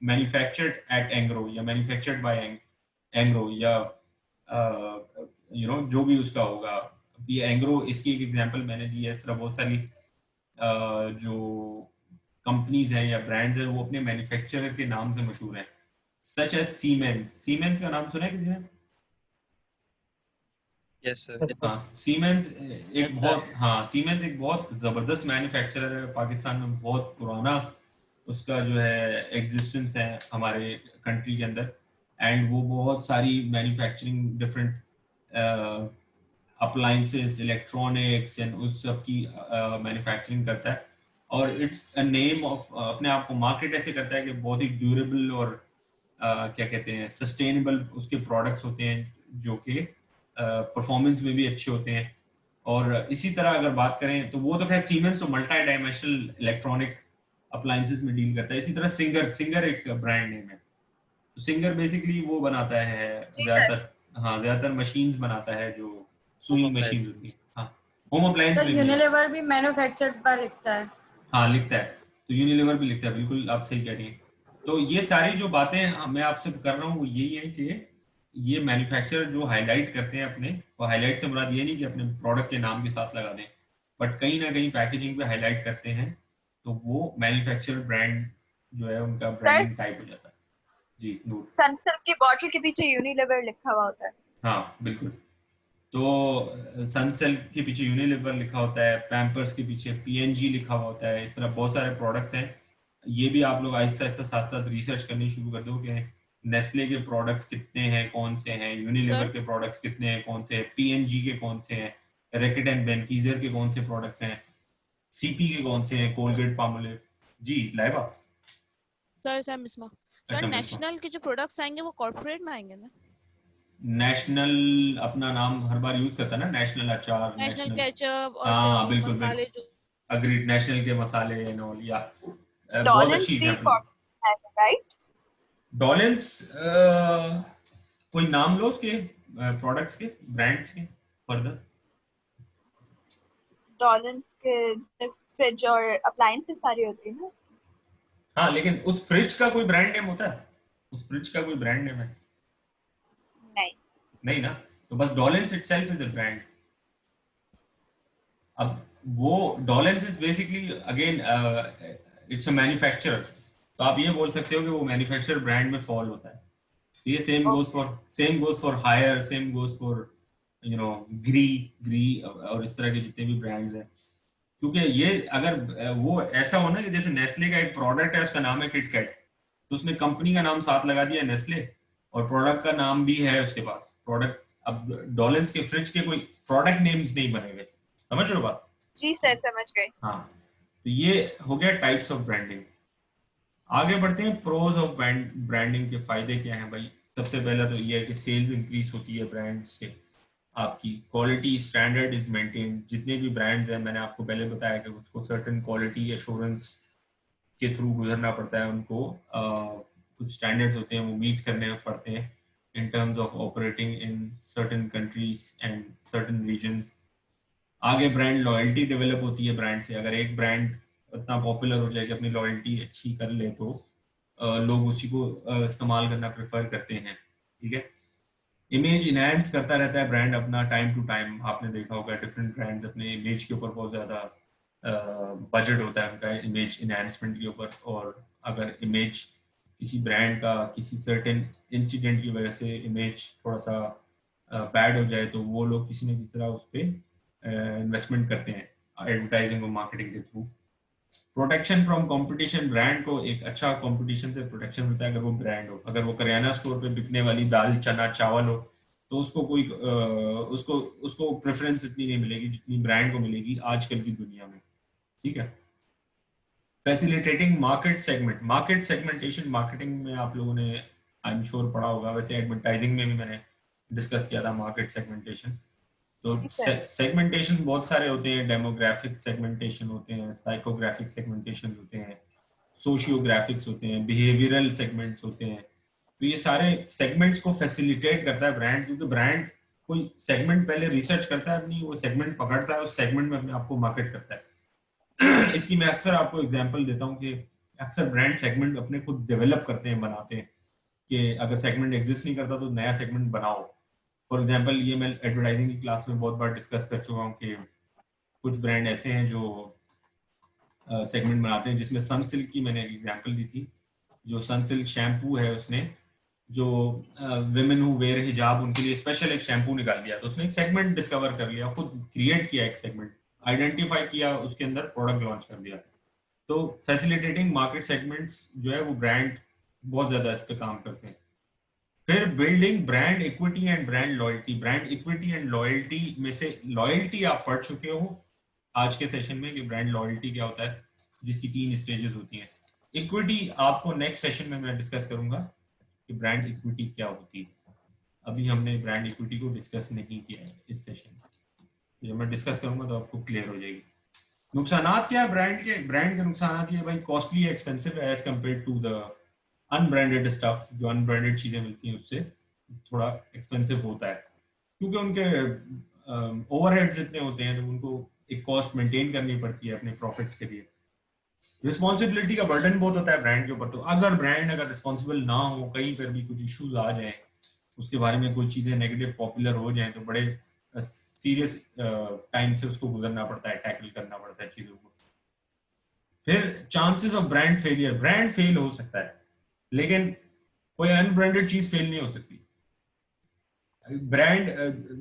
[SPEAKER 1] मैन्युफैक्चर्ड एट एंग्रो या मैन्युफैक्चर्ड बाय एंग्रो या जो भी उसका होगा। ये एंग्रो, इसकी एक एग्जांपल मैंने दी है। इस तरह बहुत सारी जो कंपनीज हैं या ब्रांड्स हैं वो अपने मैन्युफैक्चरर के नाम से मशहूर हैं, सच एज सीमेंस का नाम सुना है किसी ने?
[SPEAKER 8] Yes sir.
[SPEAKER 1] हाँ, सीमेंस एक बहुत जबरदस्त मैन्युफैक्चरर है पाकिस्तान में, बहुत पुराना उसका जो है एग्जिस्टेंस है हमारे कंट्री के अंदर। एंड वो बहुत सारी manufacturing different appliances, electronics and उस सब की मैन्युफैक्चरिंग करता है। और इट्स अ नेम ऑफ, अपने आप को मार्केट ऐसे करता है कि बहुत ही ड्यूरेबल और क्या कहते हैं, सस्टेनेबल उसके प्रोडक्ट्स होते हैं, जो कि परफॉर्मेंस में भी अच्छे होते हैं। और इसी तरह अगर बात करें तो वो तो खैर सीमेंस तो मल्टी डायमेंशनल इलेक्ट्रॉनिक अप्लायंसेस में डील करता है। इसी तरह सिंगर एक ब्रांड नेम है। तो सिंगर बेसिकली वो बनाता है ज्यादातर मशीन्स बनाता है, जो सुइंग मशीन्स होती है। हाँ, होम अप्लायंस में
[SPEAKER 6] यूनिलीवर भी मैन्युफैक्चर्ड बाय लिखता है।
[SPEAKER 1] हाँ लिखता है, तो यूनिलीवर भी लिखता है, बिल्कुल आप सही कह रही हैं। तो ये सारी जो बातें मैं आपसे कर रहा हूँ वो यही है कि ये मैन्युफैक्चरर जो हाईलाइट करते हैं अपने, और हाईलाइट से मुराद ये नहीं कि अपने प्रोडक्ट के नाम के साथ लगा दें, बट कहीं ना कहीं पैकेजिंग पे हाईलाइट करते हैं, तो वो मैन्युफैक्चरर ब्रांड जो है उनका ब्रांडिंग टाइप हो जाता है। जी नूर।
[SPEAKER 4] सनसिल्क की बॉटल के पीछे यूनिलीवर लिखा हुआ होता है।
[SPEAKER 1] हाँ बिल्कुल, तो सनसिल्क के पीछे यूनिलीवर लिखा होता है, पैम्पर्स के पीछे पीएनजी लिखा हुआ होता है। इस तरह बहुत सारे प्रोडक्ट्स हैं। ये भी आप लोग आहिस्ता आहिस्ता साथ साथ रिसर्च करनी शुरू कर दो कि नेस्ले के प्रोडक्ट्स कितने हैं, कौन से हैं, यूनिलीवर के प्रोडक्ट्स कितने हैं, कौन से हैं, पीएनजी के कौन से हैं, रैकेट एंड बेनकीजर के कौन से प्रोडक्ट्स हैं, सीपी के कौन से हैं, कोलगेट पामोलिव। जी लाइबा।
[SPEAKER 10] सर मिसमा सर, नेशनल के जो प्रोडक्ट्स आएंगे वो कॉर्पोरेट में आएंगे ना?
[SPEAKER 1] नेशनल अपना नाम हर बार यूज करता है ना, नेशनल अचार,
[SPEAKER 10] नेशनल केचप और
[SPEAKER 1] हाँ
[SPEAKER 10] जो
[SPEAKER 1] बिल्कुल
[SPEAKER 10] मसाले
[SPEAKER 1] बिल्कुल,
[SPEAKER 10] जो
[SPEAKER 1] अग्रीड, नेशनल के मसाले एंड ऑल, या बहुत
[SPEAKER 4] डॉलेंस
[SPEAKER 1] अच्छी
[SPEAKER 4] भी
[SPEAKER 1] एग्जांपल।
[SPEAKER 4] राइट?
[SPEAKER 1] डॉलेंस कोई नाम लो उसके प्रोडक्ट्स के, ब्रांड्स के फर्दर।
[SPEAKER 4] डॉलेंस के फ्रिज और अप्लायंसेस सारी होती है ना।
[SPEAKER 1] हाँ लेकिन उस फ्रिज का कोई ब्रांड नेम होता है? उस फ्रिज का कोई ब्रांड नेम है?
[SPEAKER 4] नहीं
[SPEAKER 1] नहीं ना, तो बस Dawlance itself is a brand. अब वो Dawlance is basically again it's a manufacturer, तो आप ये बोल सकते हो कि वो मैन्युफैक्चरर ब्रांड में फॉल होता है। ये same goes for higher, same goes for you know ग्री और इस तरह के जितने भी ब्रांड्स हैं। क्योंकि ये अगर वो ऐसा हो ना कि जैसे नेस्ले का एक प्रोडक्ट है उसका नाम है किटकैट, तो उसने कंपनी का नाम साथ लगा दिया नेस्ले और प्रोडक्ट का नाम भी है उसके पास प्रोडक्ट। अब डॉलेंस के फ्रिज के कोई प्रोडक्ट नेम्स नहीं बने हुए, समझ रहे हो बात?
[SPEAKER 4] जी सर समझ गए।
[SPEAKER 1] हाँ, तो ये हो गया टाइप्स ऑफ ब्रांडिंग। आगे बढ़ते हैं, प्रोज ऑफ ब्रांडिंग के फायदे क्या हैं भाई। सबसे पहला तो ये है कि सेल्स इंक्रीज होती है ब्रांड से, आपकी क्वालिटी स्टैंडर्ड इज मेंटेन। जितने भी ब्रांड्स हैं, मैंने आपको पहले बताया कि उसको सर्टेन क्वालिटी एश्योरेंस के थ्रू गुजरना पड़ता है, उनको कुछ स्टैंडर्ड्स होते हैं वो मीट करने पड़ते हैं in terms of operating in certain countries and certain regions. आगे ब्रांड लॉयल्टी डेवलप होती है ब्रांड से। अगर एक ब्रांड इतना पॉपुलर हो जाए कि अपनी लॉयल्टी अच्छी कर ले तो लोग उसी को इस्तेमाल करना प्रेफर करते हैं, ठीक है। इमेज इनहैंस करता रहता है ब्रांड अपना टाइम टू टाइम। आपने देखा होगा डिफरेंट ब्रांड्स अपने इमेज के ऊपर बहुत ज़्यादा बजट होता है उनका इमेज इनहैंसमेंट के ऊपर, और अगर इमेज किसी ब्रांड का किसी सर्टेन इंसिडेंट की वजह से इमेज थोड़ा सा बैड हो जाए तो वो लोग किसी न किसी तरह उस पर इन्वेस्टमेंट करते हैं एडवर्टाइजिंग और मार्केटिंग के through. Protection from competition, brand को एक अच्छा कंपटीशन से प्रोटेक्शन मिलता है अगर वो ब्रांड हो। अगर वो करियाना स्टोर पे बिकने वाली दाल चना चावल हो तो उसको कोई उसको प्रेफरेंस इतनी नहीं मिलेगी जितनी ब्रांड को मिलेगी आजकल की दुनिया में, ठीक है। Facilitating market segment, market segmentation marketing में आप लोगों ने आई एम श्योर पढ़ा होगा, वैसे एडवर्टाइजिंग में भी मैंने डिस्कस किया था मार्केट सेगमेंटेशन। तो सेगमेंटेशन बहुत सारे होते हैं, डेमोग्राफिक सेगमेंटेशन होते हैं, साइकोग्राफिक सेगमेंटेशन होते हैं, सोशियोग्राफिक्स होते हैं, बिहेवियरल सेगमेंट्स होते हैं। तो ये सारे सेगमेंट्स को फैसिलिटेट करता है ब्रांड, क्योंकि ब्रांड कोई सेगमेंट पहले रिसर्च करता है अपनी, वो सेगमेंट पकड़ता है, उस सेगमेंट में अपने आप को मार्केट करता है। इसकी मैं अक्सर आपको एग्जांपल देता हूँ कि अक्सर ब्रांड सेगमेंट अपने खुद डेवलप करते हैं, बनाते हैं कि अगर सेगमेंट एग्जिस्ट नहीं करता तो नया सेगमेंट बनाओ। फॉर एग्जाम्पल, ये मैं एडवर्टाइजिंग की क्लास में बहुत बार डिस्कस कर चुका हूँ कि कुछ ब्रांड ऐसे हैं जो सेगमेंट बनाते हैं, जिसमें सनसिल्क की मैंने एग्जांपल दी थी। जो सनसिल्क शैम्पू है, उसने जो विमेन हु वेयर हिजाब उनके लिए स्पेशल एक शैम्पू निकाल दिया, तो उसने एक सेगमेंट डिस्कवर कर लिया, खुद क्रिएट किया, एक सेगमेंट आइडेंटिफाई किया, उसके अंदर प्रोडक्ट लॉन्च कर दिया। तो फैसिलिटेटिंग मार्केट सेगमेंट्स जो है वो ब्रांड बहुत ज्यादा इस पे काम करते हैं। फिर building brand equity and brand loyalty. Brand equity and loyalty में से लॉयल्टी आप पढ़ चुके हो आज के सेशन में कि ब्रांड लॉयल्टी क्या होता है, जिसकी 3 स्टेजेस होती हैं। इक्विटी आपको नेक्स्ट सेशन में मैं डिस्कस करूंगा कि ब्रांड इक्विटी क्या होती है। अभी हमने ब्रांड इक्विटी को डिस्कस नहीं किया है इस सेशन में, जब मैं डिस्कस करूंगा तो आपको क्लियर हो जाएगी। नुकसानात क्या है ब्रांड के? ब्रांड के नुकसानात ये भाई, costly expensive as compared to the unbranded stuff. जो अनब्रांडेड चीजें मिलती हैं उससे थोड़ा एक्सपेंसिव होता है, क्योंकि उनके ओवरहेड्स इतने होते हैं, तो उनको एक कॉस्ट मेंटेन करनी पड़ती है अपने प्रॉफिट के लिए। रिस्पॉन्सिबिलिटी का बर्डन बहुत होता है ब्रांड के ऊपर। तो अगर ब्रांड रिस्पॉन्सिबल ना हो, कहीं पर भी कुछ इश्यूज आ जाए, उसके बारे में कोई चीजें नेगेटिव पॉपुलर हो जाए, तो बड़े सीरियस टाइम से उसको गुजरना पड़ता है, टैकल करना पड़ता है चीजों को। फिर chances of brand failure, brand fail हो सकता है लेकिन कोई अनब्रांडेड चीज फेल नहीं हो सकती। ब्रांड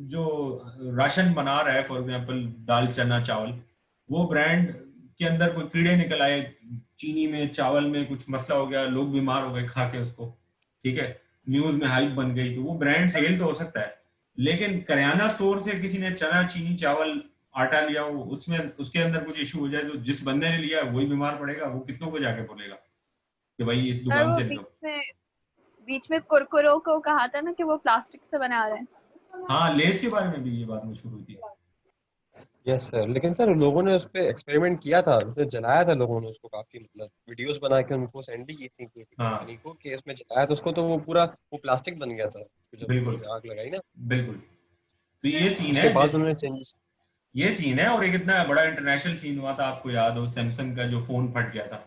[SPEAKER 1] जो राशन बना रहा है, फॉर एग्जांपल दाल चना चावल, वो ब्रांड के अंदर कोई कीड़े निकल आए, चीनी में चावल में कुछ मसला हो गया, लोग बीमार हो गए खा के उसको, ठीक है, न्यूज में हाइप बन गई, तो वो ब्रांड फेल तो हो सकता है लेकिन करियाना स्टोर से किसी ने चना, चीनी, चावल, आटा लिया हो, उसमें उसके अंदर कुछ इशू हो जाए तो जिस बंदे ने लिया वही बीमार पड़ेगा। वो कितनों को जाके बोलेगा कि भाई इस दुकान से लो।
[SPEAKER 4] बीच में कुरकुरों को कहा था ना कि वो प्लास्टिक से बना रहे हैं।
[SPEAKER 1] हाँ, लेस के बारे में भी ये बात मशहूर हुई थी।
[SPEAKER 8] यस सर, लेकिन सर लोगों ने उस पे एक्सपेरिमेंट किया था, मतलब जलाया था लोगों ने उसको, काफी मतलब वीडियोस बना के उनको सेंड भी की थी कंपनी को कि उसमें जलाया था उसको, तो वो पूरा वो प्लास्टिक बन गया था जब
[SPEAKER 1] बिल्कुल
[SPEAKER 8] आग लगाई ना।
[SPEAKER 1] बिल्कुल। तो ये सीन
[SPEAKER 8] उसके
[SPEAKER 1] है,
[SPEAKER 8] बाद उन्होंने चेंजेस,
[SPEAKER 1] ये सीन है। और एक इतना बड़ा इंटरनेशनल सीन हुआ था, आपको याद हो सैमसंग का जो फोन फट गया था।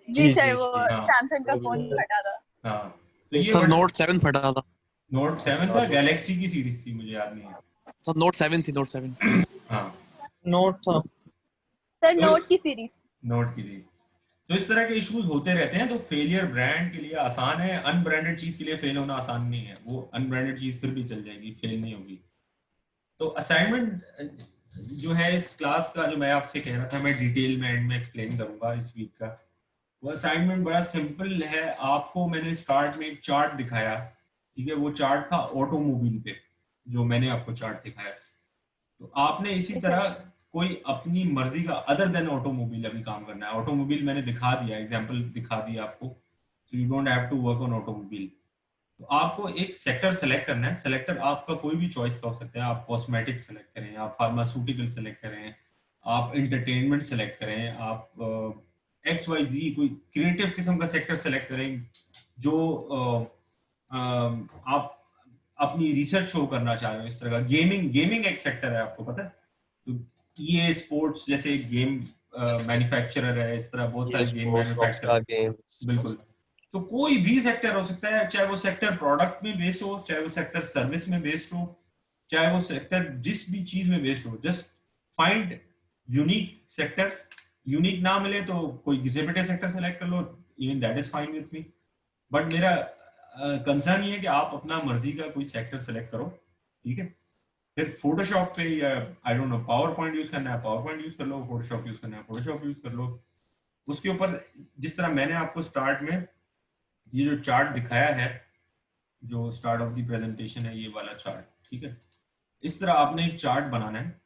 [SPEAKER 4] जी सर, वो सैमसंग का फोन फटा था।
[SPEAKER 1] हाँ, तो ये
[SPEAKER 2] सर नोट 7 फटा था।
[SPEAKER 1] नोट 7 था, गैलेक्सी की सीरीज थी, मुझे याद नहीं है
[SPEAKER 2] सर नोट 7 थी, नोट 7।
[SPEAKER 1] हाँ,
[SPEAKER 3] नोट था
[SPEAKER 4] सर, नोट की सीरीज,
[SPEAKER 1] नोट की थी। तो इस तरह के इश्यूज होते रहते हैं। तो फेलियर ब्रांड के लिए आसान है, अनब्रांडेड चीज के लिए फेल होना आसान नहीं है। वो अनब्रांडेड चीज फिर भी चल जाएगी, फेल नहीं होगी। तो असाइनमेंट जो है इस क्लास का, जो मैं आपसे कह रहा था, मैं डिटेल में एंड में एक्सप्लेन करूंगा इस वीक का। वो असाइनमेंट बड़ा सिंपल है। आपको मैंने स्टार्ट में एक चार्ट दिखाया, ठीक है, वो चार्ट था ऑटोमोबाइल पे, जो मैंने आपको चार्ट दिखाया। तो आपने इसी तरह कोई अपनी मर्जी का अदर देन ऑटोमोबाइल अभी काम करना है। ऑटोमोबाइल मैंने दिखा दिया, एग्जांपल दिखा दिया आपको, so you don't have to work on automobile. तो आपको एक सेक्टर सेलेक्ट करना है। सेलेक्टर आपका कोई भी चॉइस का हो सकता है। आप कॉस्मेटिक सेलेक्ट करें, आप फार्मास्यूटिकल सेलेक्ट करें, आप एंटरटेनमेंट सेलेक्ट करें, आप XYZ कोई क्रिएटिव किस्म का सेक्टर सेलेक्ट करें जो आप अपनी रिसर्च शो करना चाह रहे हो। इस तरह का गेमिंग एक सेक्टर है, आपको पता है। तो ये स्पोर्ट्स जैसे गेम मैन्युफैक्चरर है, इस तरह बहुत सारे गेम मैन्युफैक्चरर, बिल्कुल। तो कोई भी सेक्टर हो सकता है, चाहे वो सेक्टर प्रोडक्ट में बेस्ड हो, चाहे वो सेक्टर सर्विस में बेस्ड हो, चाहे वो सेक्टर जिस भी चीज में बेस्ड हो। Just find unique sectors. Unique ना मिले तो कोई घिसे-पिटे सेक्टर सेलेक्ट कर लो, even that is fine with me. But मेरा कंसर्न ये है कि आप अपना मर्जी का कोई सेक्टर सेलेक्ट करो, ठीक है। फिर फोटोशॉप पे या I don't know power point use करना है, पावर पॉइंट यूज कर लो, फोटोशॉप यूज करना है, फोटोशॉप यूज कर लो। उसके ऊपर जिस तरह मैंने आपको स्टार्ट में ये जो चार्ट दिखाया है, जो स्टार्ट ऑफ द प्रेजेंटेशन है, ये वाला चार्ट, ठीक है। इस तरह आपने एक चार्ट बनाना है,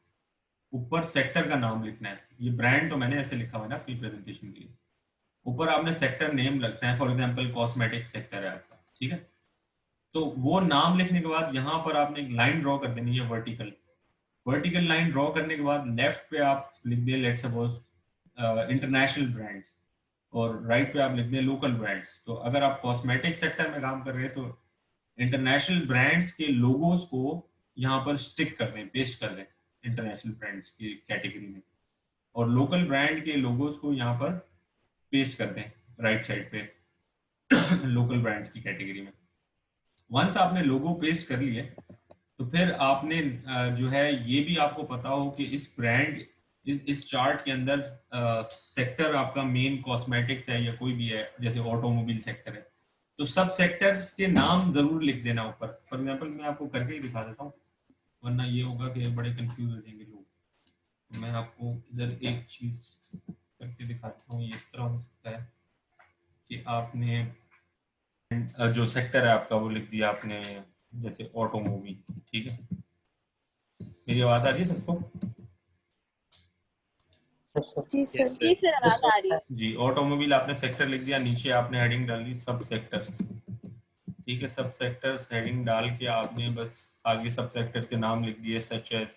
[SPEAKER 1] ऊपर सेक्टर का नाम लिखना है। ये ब्रांड तो मैंने ऐसे लिखा हुआ है ना अपनी प्रेजेंटेशन के लिए। ऊपर आपने सेक्टर नेम लिखना है, फॉर एग्जांपल कॉस्मेटिक सेक्टर है आपका, ठीक है। तो वो नाम लिखने के बाद यहाँ पर आपने एक लाइन ड्रॉ कर देनी है, वर्टिकल लाइन ड्रॉ करने के बाद लेफ्ट पे आप लिख दें लेट्स सपोज इंटरनेशनल ब्रांड्स, और राइट पे आप लिख दें लोकल ब्रांड्स। तो अगर आप कॉस्मेटिक सेक्टर में काम कर रहे हैं तो इंटरनेशनल ब्रांड्स के लोगोस को यहाँ पर स्टिक कर दें, पेस्ट कर दें इंटरनेशनल ब्रांड्स की कैटेगरी में, और लोकल ब्रांड के लोगोस को यहाँ पर पेस्ट कर दें राइट साइड पे लोकल ब्रांड्स की कैटेगरी में। वंस आपने लोगो पेस्ट कर लिए तो फिर आपने जो है ये भी आपको पता हो कि इस ब्रांड इस चार्ट के अंदर सेक्टर आपका मेन कॉस्मेटिक्स है या कोई भी है, जैसे ऑटोमोबाइल सेक्टर है, तो सब सेक्टर्स के नाम जरूर लिख देना ऊपर। फॉर एग्जांपल मैं आपको करके ही दिखा देता हूँ, वरना ये होगा कि बड़े कंफ्यूज हो जाएंगे लोग। मैं आपको इधर एक चीज करके दिखाता हूँ। ये इस तरह हो सकता है कि आपने जो सेक्टर है आपका वो लिख दिया आपने, जैसे ऑटोमोबाइल, ठीक है। मेरी आवाज आ रही है सबको? जी, ऑटोमोबाइल आपने सेक्टर लिख दिया, नीचे आपने हेडिंग डाल दी सब सेक्टर्स, ठीक है। सब सेक्टर्स हेडिंग डाल के आपने बस आगे सब सेक्टर्स के नाम लिख दिए, सच एज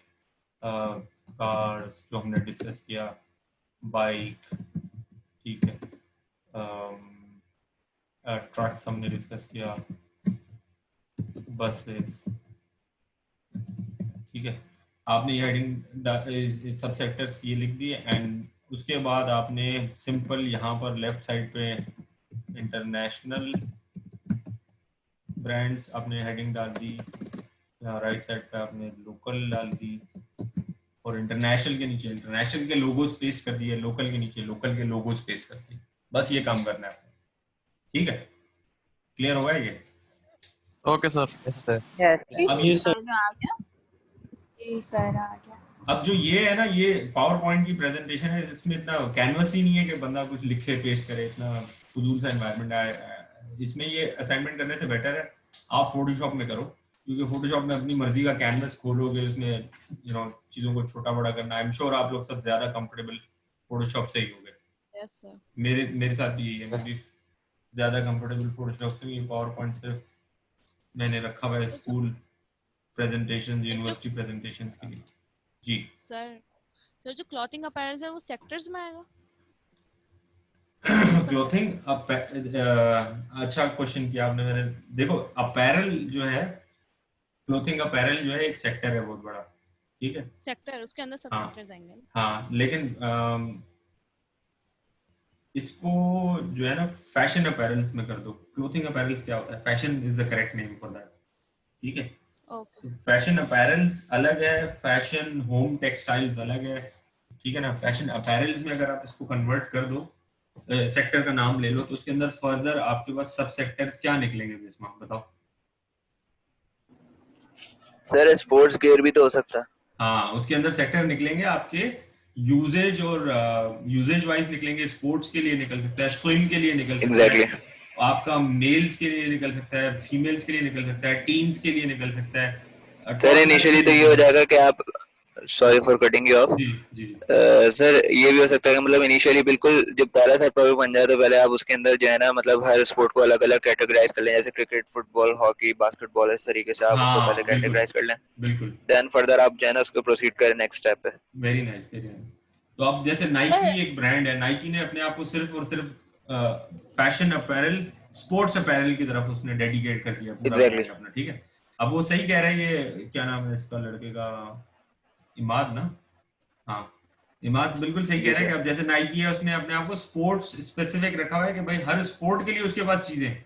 [SPEAKER 1] कार्स जो हमने डिस्कस किया, बाइक, ठीक है, ट्रक्स हमने डिस्कस किया, बसेस, ठीक है। आपने ये हेडिंग सब सेक्टर्स ये लिख दिए, एंड उसके बाद आपने सिंपल यहाँ पर लेफ्ट साइड पे इंटरनेशनल ब्रांड्स आपने हेडिंग डाल दी, यहाँ राइट साइड पे आपने लोकल डाल दी, और इंटरनेशनल के नीचे इंटरनेशनल के लोगोस पेस्ट कर दिए, लोकल के नीचे लोकल के लोगोस पेस्ट कर दिए। बस ये काम करना है, ठीक है। क्लियर हुआ है ये? Okay sir.
[SPEAKER 8] Yes sir.
[SPEAKER 1] अब ये सर
[SPEAKER 6] जी सर आ गया।
[SPEAKER 1] अब जो ये है ना, ये पावर पॉइंट की प्रेजेंटेशन है, इसमें इतना कैनवस ही नहीं है कि बंदा कुछ लिखे पेस्ट करे, इतना फजूल सा एनवायरनमेंट है इसमें। ये असाइनमेंट करने से बेटर है आप फोटोशॉप में करो, क्योंकि फोटोशॉप में अपनी मर्जी का कैनवस खोलोगे, उसमें चीजों को छोटा बड़ा करना, आई एम श्योर आप लोग सब ज्यादा कंफर्टेबल फोटोशॉप से ही होंगे।
[SPEAKER 10] Yes sir.
[SPEAKER 1] मेरे साथ भी यही है, मैं भी ज्यादा कंफर्टेबल फोटोशॉप से। ये पावर पॉइंट सिर्फ मैंने रखा हुआ है स्कूल प्रेजेंटेशंस, यूनिवर्सिटी प्रेजेंटेशंस के लिए। जी
[SPEAKER 10] सर जो क्लॉथिंग अपैरल्स है वो सेक्टर्स में आएगा?
[SPEAKER 1] क्लोथिंग अच्छा क्वेश्चन किया आपने। मैंने देखो अपैरल जो है, क्लोथिंग अपैरल जो है एक सेक्टर है बहुत बड़ा, ठीक है,
[SPEAKER 10] सेक्टर, उसके अंदर सब सेक्टर्स आएंगे।
[SPEAKER 1] हाँ, लेकिन इसको जो है ना फैशन अपैरल्स में कर दो। क्लोथिंग अपैरल्स क्या होता है, fashion is the correct name for that, ठीक है।
[SPEAKER 10] ओके।
[SPEAKER 1] फैशन अपैरल्स अलग है, फैशन होम टेक्सटाइल्स अलग है, ठीक है ना। फैशन अपैरल्स में अगर आप इसको कन्वर्ट कर दो, सेक्टर का नाम ले लो, तो उसके अंदर फर्दर आपके पास सब सेक्टर्स क्या निकलेंगे बिस्मा, बताओ।
[SPEAKER 11] सर स्पोर्ट्स गियर भी तो हो सकता है।
[SPEAKER 1] हाँ, उसके अंदर सेक्टर निकलेंगे आपके यूजेज और यूजेज वाइज निकलेंगे। स्पोर्ट्स के लिए निकल सकता है, स्विम के लिए निकल सकता है, आपका मेल्स के लिए निकल सकता है, फीमेल्स के लिए निकल सकता है, टीन्स के लिए निकल सकता है।
[SPEAKER 11] सर इनिशियली तो ये हो जाएगा कि आप, sorry for cutting you of, sir ये भी हो सकता है कि मतलब इनिशियली बिल्कुल जब पहला सेट टॉपिक बन जाए तो पहले आप उसके अंदर जो है ना मतलब हर स्पोर्ट को अलग अलग कैटेगराइज कर लें, जैसे क्रिकेट, फुटबॉल, हॉकी, बास्केटबॉल, इस तरीके से आप उनको पहले कैटेगराइज कर लें,
[SPEAKER 1] बिल्कुल,
[SPEAKER 11] देन फर्दर आप जो है ना उसको प्रोसीड करें नेक्स्ट स्टेप पे।
[SPEAKER 1] Very nice, very nice. तो अब जैसे नाइकी एक ब्रांड है, नाइकी ने अपने आप को सिर्फ और सिर्फ फैशन अपैरल, स्पोर्ट्स अपैरल की तरफ उसने डेडिकेट कर दिया पूरा ब्रांड अपना, ठीक है। अब वो सही कह रहा है, ये क्या नाम है इसका लड़के का, इमाद ना, हाँ इमाद बिल्कुल सही कह रहा है कि अब जैसे नाइकी है उसने अपने आप को स्पोर्ट्स स्पेसिफिक रखा हुआ है कि भाई हर स्पोर्ट के लिए उसके पास चीजें,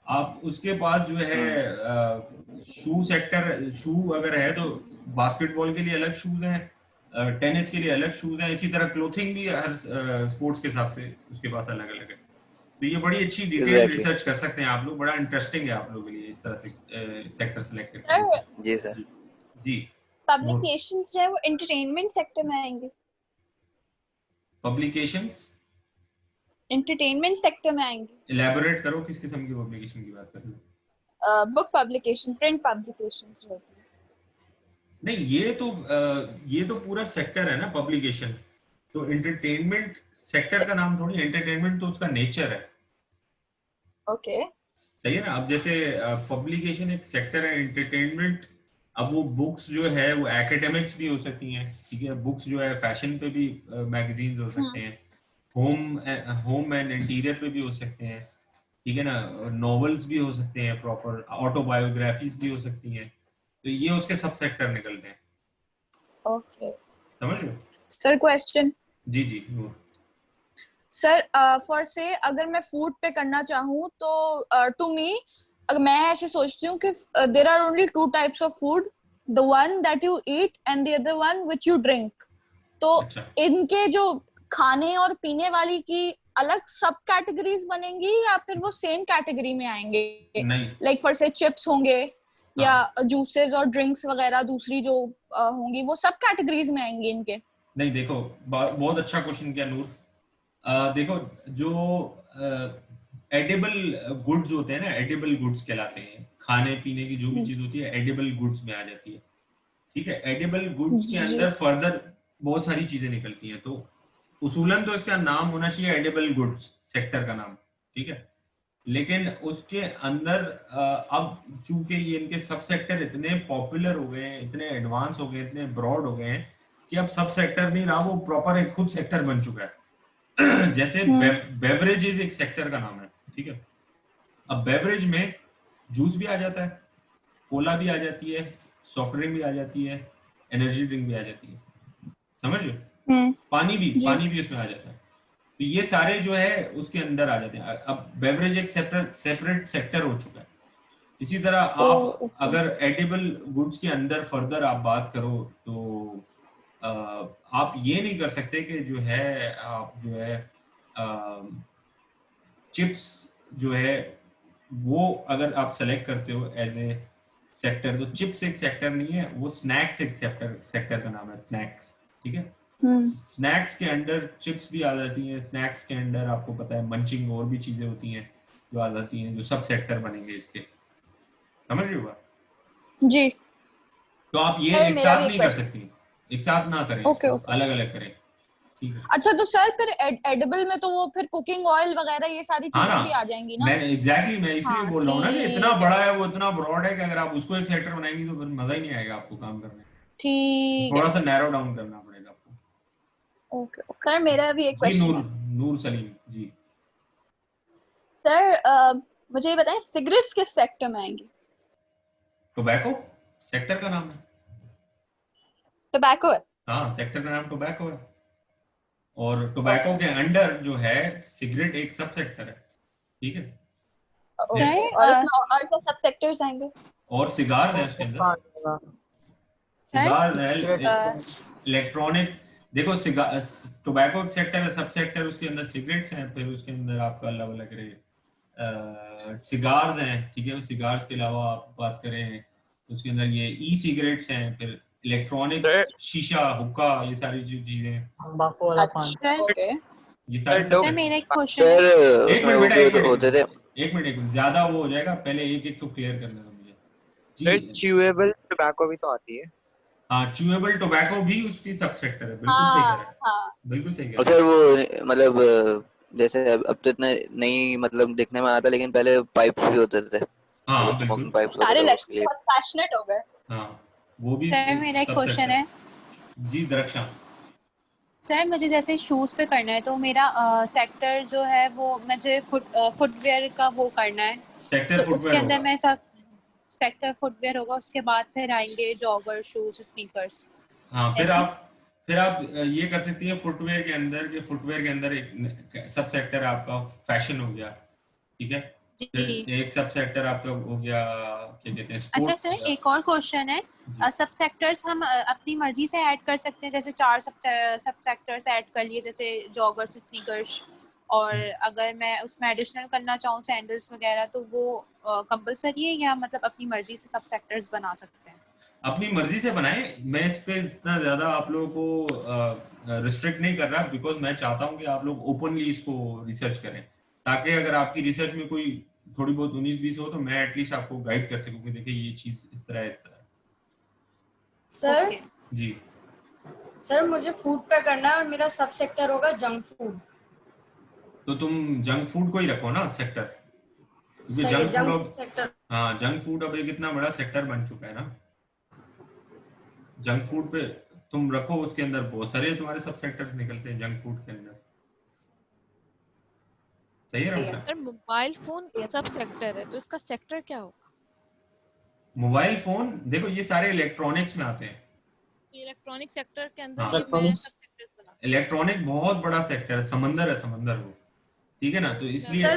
[SPEAKER 1] आप उसके पास जो है शू सेक्टर, शू अगर है तो बास्केटबॉल के लिए अलग शूज हैं, टेनिस के लिए अलग शूज हैं, इसी तरह क्लोथिंग भी हर स्पोर्ट्स के हिसाब से उसके पास अलग अलग है। तो ये बड़ी अच्छी डिटेल रिसर्च कर सकते हैं आप लोग, बड़ा इंटरेस्टिंग है आप लोगों के लिए इस तरह से सेक्टर सेलेक्ट करके।
[SPEAKER 11] जी सर।
[SPEAKER 1] जी,
[SPEAKER 4] पब्लिकेशंस जो है वो एंटरटेनमेंट सेक्टर में आएंगे।
[SPEAKER 1] पब्लिकेशंस
[SPEAKER 4] एंटरटेनमेंट सेक्टर में आएंगे।
[SPEAKER 1] इलैबोरेट करो, किस किस्म की पब्लिकेशन की बात कर रहे हो?
[SPEAKER 4] बुक पब्लिकेशन, प्रिंट पब्लिकेशंस होती है।
[SPEAKER 1] नहीं, ये तो पूरा सेक्टर है ना पब्लिकेशन। तो एंटरटेनमेंट सेक्टर का नाम थोड़ी, एंटरटेनमेंट तो उसका नेचर है।
[SPEAKER 4] ओके,
[SPEAKER 1] सही है ना। अब जैसे पब्लिकेशन एक सेक्टर है, एंटरटेनमेंट, अब वो बुक्स जो है वो एकेडमिक्स भी हो सकती हैं, ठीक है। बुक्स जो है फैशन पे भी मैगजीन्स हो सकते हैं, होम एंड इंटीरियर पे भी हो सकते हैं, ठीक है ना। नॉवेल्स भी हो सकते हैं, प्रॉपर ऑटोबायोग्राफीज भी हो सकती हैं। तो ये उसके सब सेक्टर निकलते हैं।
[SPEAKER 4] ओके,
[SPEAKER 1] समझ लो
[SPEAKER 4] सर। क्वेश्चन।
[SPEAKER 1] जी जी नूर।
[SPEAKER 4] सर फॉर से अगर मैं फूड पे करना चाहूँ तो टू मी, अगर मैं ऐसे सोचती हूँ कि there are only two types of food, the one that you eat and the other one which you drink. तो इनके जो खाने और पीने वाली की अलग सब कैटेगरीज बनेंगी या फिर वो सेम कैटेगरी में आएंगे? लाइक फॉर से चिप्स होंगे या जूसेस और ड्रिंक्स वगैरह दूसरी जो होंगी वो सब कैटेगरीज में आएंगे इनके?
[SPEAKER 1] नहीं, देखो बहुत अच्छा क्वेश्चन किया नूर। देखो जो एडिबल गुड्स होते हैं ना, एडिबल गुड्स कहलाते हैं। खाने पीने की जो भी चीज होती है एडिबल गुड्स में आ जाती है, ठीक है। एडिबल गुड्स के अंदर फर्दर बहुत सारी चीजें निकलती हैं, तो उसूलन तो इसका नाम होना चाहिए एडिबल गुड्स सेक्टर का नाम, ठीक है। लेकिन उसके अंदर अब चूंकि ये इनके सब सेक्टर इतने पॉपुलर हो गए हैं, इतने एडवांस हो गए, इतने ब्रॉड हो गए हैं कि अब सब सेक्टर नहीं रहा, वो प्रॉपर एक खुद सेक्टर बन चुका है। जैसे बेवरेजेस एक सेक्टर का नाम है, ठीक है। अब बेवरेज में जूस भी आ जाता है, कोला भी आ जाती है, सॉफ्ट ड्रिंक भी आ जाती है, एनर्जी ड्रिंक भी आ जाती है, समझ लो। पानी भी उसमें आ जाता है। तो ये सारे जो है उसके अंदर आ जाते हैं। अब बेवरेज एक सेपरेट सेक्टर हो चुका है। इसी तरह आप अगर एडिबल गुड्स के अंदर फर्दर आप बात करो तो आप ये नहीं कर सकते कि जो है आप जो है चिप्स जो है वो अगर आप सेलेक्ट करते हो एज ए सेक्टर, तो चिप्स एक सेक्टर नहीं है, वो स्नैक्स एक सेक्टर का नाम है, स्नैक्स, ठीक है। स्नैक्स के अंदर चिप्स भी आ जाती हैं, स्नैक्स के अंदर आपको पता है मंचिंग और भी चीजें होती हैं जो आ जाती हैं, जो सब सेक्टर बनेंगे इसके, समझ रहे हो?
[SPEAKER 4] जी।
[SPEAKER 1] तो आप ये
[SPEAKER 4] सर,
[SPEAKER 1] एक
[SPEAKER 4] मेरा
[SPEAKER 1] साथ
[SPEAKER 4] भी
[SPEAKER 1] नहीं
[SPEAKER 4] एक
[SPEAKER 1] कर
[SPEAKER 4] question-
[SPEAKER 1] सकती, एक साथ ना करें,
[SPEAKER 4] ओके,
[SPEAKER 1] इसको
[SPEAKER 4] ओके।
[SPEAKER 1] अलग अलग करें, ठीक है।
[SPEAKER 4] अच्छा, तो सर फिर एडिबल में तो वो फिर कुकिंग ऑयल वगैरह ये सारी
[SPEAKER 1] हाँ ना,
[SPEAKER 4] चीजें भी आ जाएंगी ना?
[SPEAKER 1] मैं एग्जैक्टली मैं इसलिए
[SPEAKER 4] हाँ,
[SPEAKER 1] बोल रहा हूँ ना कि इतना
[SPEAKER 4] ठीक है,
[SPEAKER 1] बड़ा है, वो इतना ब्रॉड है कि अगर आप उसको एक सेक्टर बनाएंगी तो फिर मजा ही नहीं आएगा आपको काम करने में।
[SPEAKER 4] ठीक है
[SPEAKER 1] थोड़ा सा
[SPEAKER 4] सर।
[SPEAKER 1] नैरो डाउन करना पड़ेगा आपको।
[SPEAKER 4] ओके, सर मेरा भी एक
[SPEAKER 1] जी
[SPEAKER 4] क्वेश्चन
[SPEAKER 1] नूर,
[SPEAKER 4] है।
[SPEAKER 1] नूर सलीम जी।
[SPEAKER 4] सर मुझे ये बताएं, सिगरेट्स किस सेक्टर में आएंगी?
[SPEAKER 1] टोबैको सेक्टर का नाम है।
[SPEAKER 4] टोबैको है?
[SPEAKER 1] हाँ, सेक्टर का नाम टोबैको है, और टोबैको के अंडर जो है सिगरेट एक सब सेक्टर है, ठीक है।
[SPEAKER 4] सर और इसमें और क्या सब सेक्टर्स आएंगे?
[SPEAKER 1] और सिगार्स है उसके अंदर, सिगार्स है, इलेक्ट्रॉनिक। देखो टोबैको सेक्टर सब सेक्टर, उसके अंदर सिगरेट्स हैं, फिर उसके अंदर आपका अलग अलग रहे सिगार्स हैं, ठीक है। सिगार्स के अलावा आप बात करें उसके अंदर ये ई सिगरेट्स हैं, फिर इलेक्ट्रॉनिक शीशा, हुक्का, ये सारी जो चीजें,
[SPEAKER 4] अच्छा, ओके।
[SPEAKER 1] ये सारे सब।
[SPEAKER 6] सर मेरा एक क्वेश्चन
[SPEAKER 11] सर
[SPEAKER 1] एक
[SPEAKER 11] उसमें
[SPEAKER 1] मिनट
[SPEAKER 11] वो
[SPEAKER 1] बेटा,
[SPEAKER 11] भी
[SPEAKER 1] एक
[SPEAKER 11] होते थे।
[SPEAKER 1] एक मिनट ज्यादा वो हो जाएगा, पहले एक एक को क्लियर करना है मुझे
[SPEAKER 12] सर
[SPEAKER 1] जी।
[SPEAKER 12] च्यूएबल टोबैको भी तो आती है।
[SPEAKER 1] हाँ, च्यूएबल टोबैको भी उसकी सब सेक्टर है, बिल्कुल सही कह रहे हैं,
[SPEAKER 4] हाँ,
[SPEAKER 1] बिल्कुल सही कह
[SPEAKER 11] और
[SPEAKER 1] रहे
[SPEAKER 11] सर वो मतलब जैसे अब तो इतना नहीं मतलब दिखने में आता, लेकिन पहले पाइप भी होते थे,
[SPEAKER 1] हैं। हाँ
[SPEAKER 11] मतलब
[SPEAKER 1] बिल्कुल,
[SPEAKER 11] स्मोकिंग पाइप्स होते
[SPEAKER 4] सारे
[SPEAKER 11] थे
[SPEAKER 4] लड़के
[SPEAKER 11] उसके लिए।
[SPEAKER 4] बहुत पैशनेट हो गए।
[SPEAKER 1] हाँ वो भी
[SPEAKER 6] सर मेरा एक
[SPEAKER 1] सब
[SPEAKER 6] क्वेश्चन
[SPEAKER 1] सेक्टर
[SPEAKER 6] है।
[SPEAKER 1] जी। दरक्षा
[SPEAKER 6] सर मुझे जैसे शूज पे करना है तो मेरा सेक्टर जो है वो मुझे फुटवेयर का वो करना है,
[SPEAKER 1] सेक्टर
[SPEAKER 6] तो उसके
[SPEAKER 1] फुटवेयर
[SPEAKER 6] अंदर
[SPEAKER 1] होगा।
[SPEAKER 6] मैं सब सेक्टर फुटवेयर होगा, उसके बाद फिर आएंगे जॉगर, शूज, स्नीकर्स,
[SPEAKER 1] हाँ,
[SPEAKER 6] ऐसे।
[SPEAKER 1] फिर आप ये कर सकती है फुटवेयर के अंदर, के फुटवेयर के अंदर एक सब सेक्टर आपका फैशन हो गया, ठीक है।
[SPEAKER 6] जी।
[SPEAKER 1] फिर एक सब सेक्टर आपका हो गया, क्या कहते हैं,
[SPEAKER 6] अच्छा
[SPEAKER 1] स्पोर्ट्स हो
[SPEAKER 6] सर,
[SPEAKER 1] गया।
[SPEAKER 6] एक और क्वेश्चन है, सब सेक्टर्स हम अपनी मर्जी से ऐड कर सकते हैं, जैसे 4 सब सेक्टर्स ऐड कर लिए, जैसे जॉगर्स, स्नीकर्स, और अगर मैं उसमें एडिशनल करना चाहूँ सैंडल्स वगैरह, तो वो कंपलसरी है या मतलब अपनी मर्जी से सब सेक्टर्स बना सकते हैं?
[SPEAKER 1] अपनी मर्जी से बनाएं, मैं इस पे इतना ज्यादा आप लोगों को रिस्ट्रिक्ट नहीं कर रहा, बिकॉज मैं चाहता हूं कि आप लोग ओपनली इसको रिसर्च करें, ताकि अगर आपकी रिसर्च में कोई थोड़ी बहुत 19-20 हो तो मैं एटलीस्ट आपको गाइड कर सकूं कि देखिए ये चीज इस तरह
[SPEAKER 13] सर
[SPEAKER 1] जी।
[SPEAKER 13] सर मुझे फूड पे करना है और मेरा सब सेक्टर होगा जंक फूड।
[SPEAKER 1] तो तुम जंक फूड को ही रखो ना सेक्टर, क्योंकि
[SPEAKER 13] सही है,
[SPEAKER 1] जंक फूड
[SPEAKER 13] जंक
[SPEAKER 1] अब,
[SPEAKER 13] सेक्टर।
[SPEAKER 1] हाँ जंक फूड अब एक इतना बड़ा सेक्टर बन चुका है ना, जंक फूड पे तुम रखो, उसके अंदर बहुत सारे तुम्हारे सब सेक्टर्स निकलते हैं जंक फूड के अंदर, सही है ना।
[SPEAKER 10] सर मोबाइल फोन सब सेक्टर है, तो इसका सेक्टर क्या होगा?
[SPEAKER 1] मोबाइल फोन देखो ये सारे इलेक्ट्रॉनिक्स में आते हैं,
[SPEAKER 10] इलेक्ट्रॉनिक सेक्टर के अंदर
[SPEAKER 1] हाँ,
[SPEAKER 10] ये मैं सब सेक्टर्स बना।
[SPEAKER 1] इलेक्ट्रॉनिक बहुत बड़ा सेक्टर है, समंदर है, समंदर वो, ठीक है ना। तो इसलिए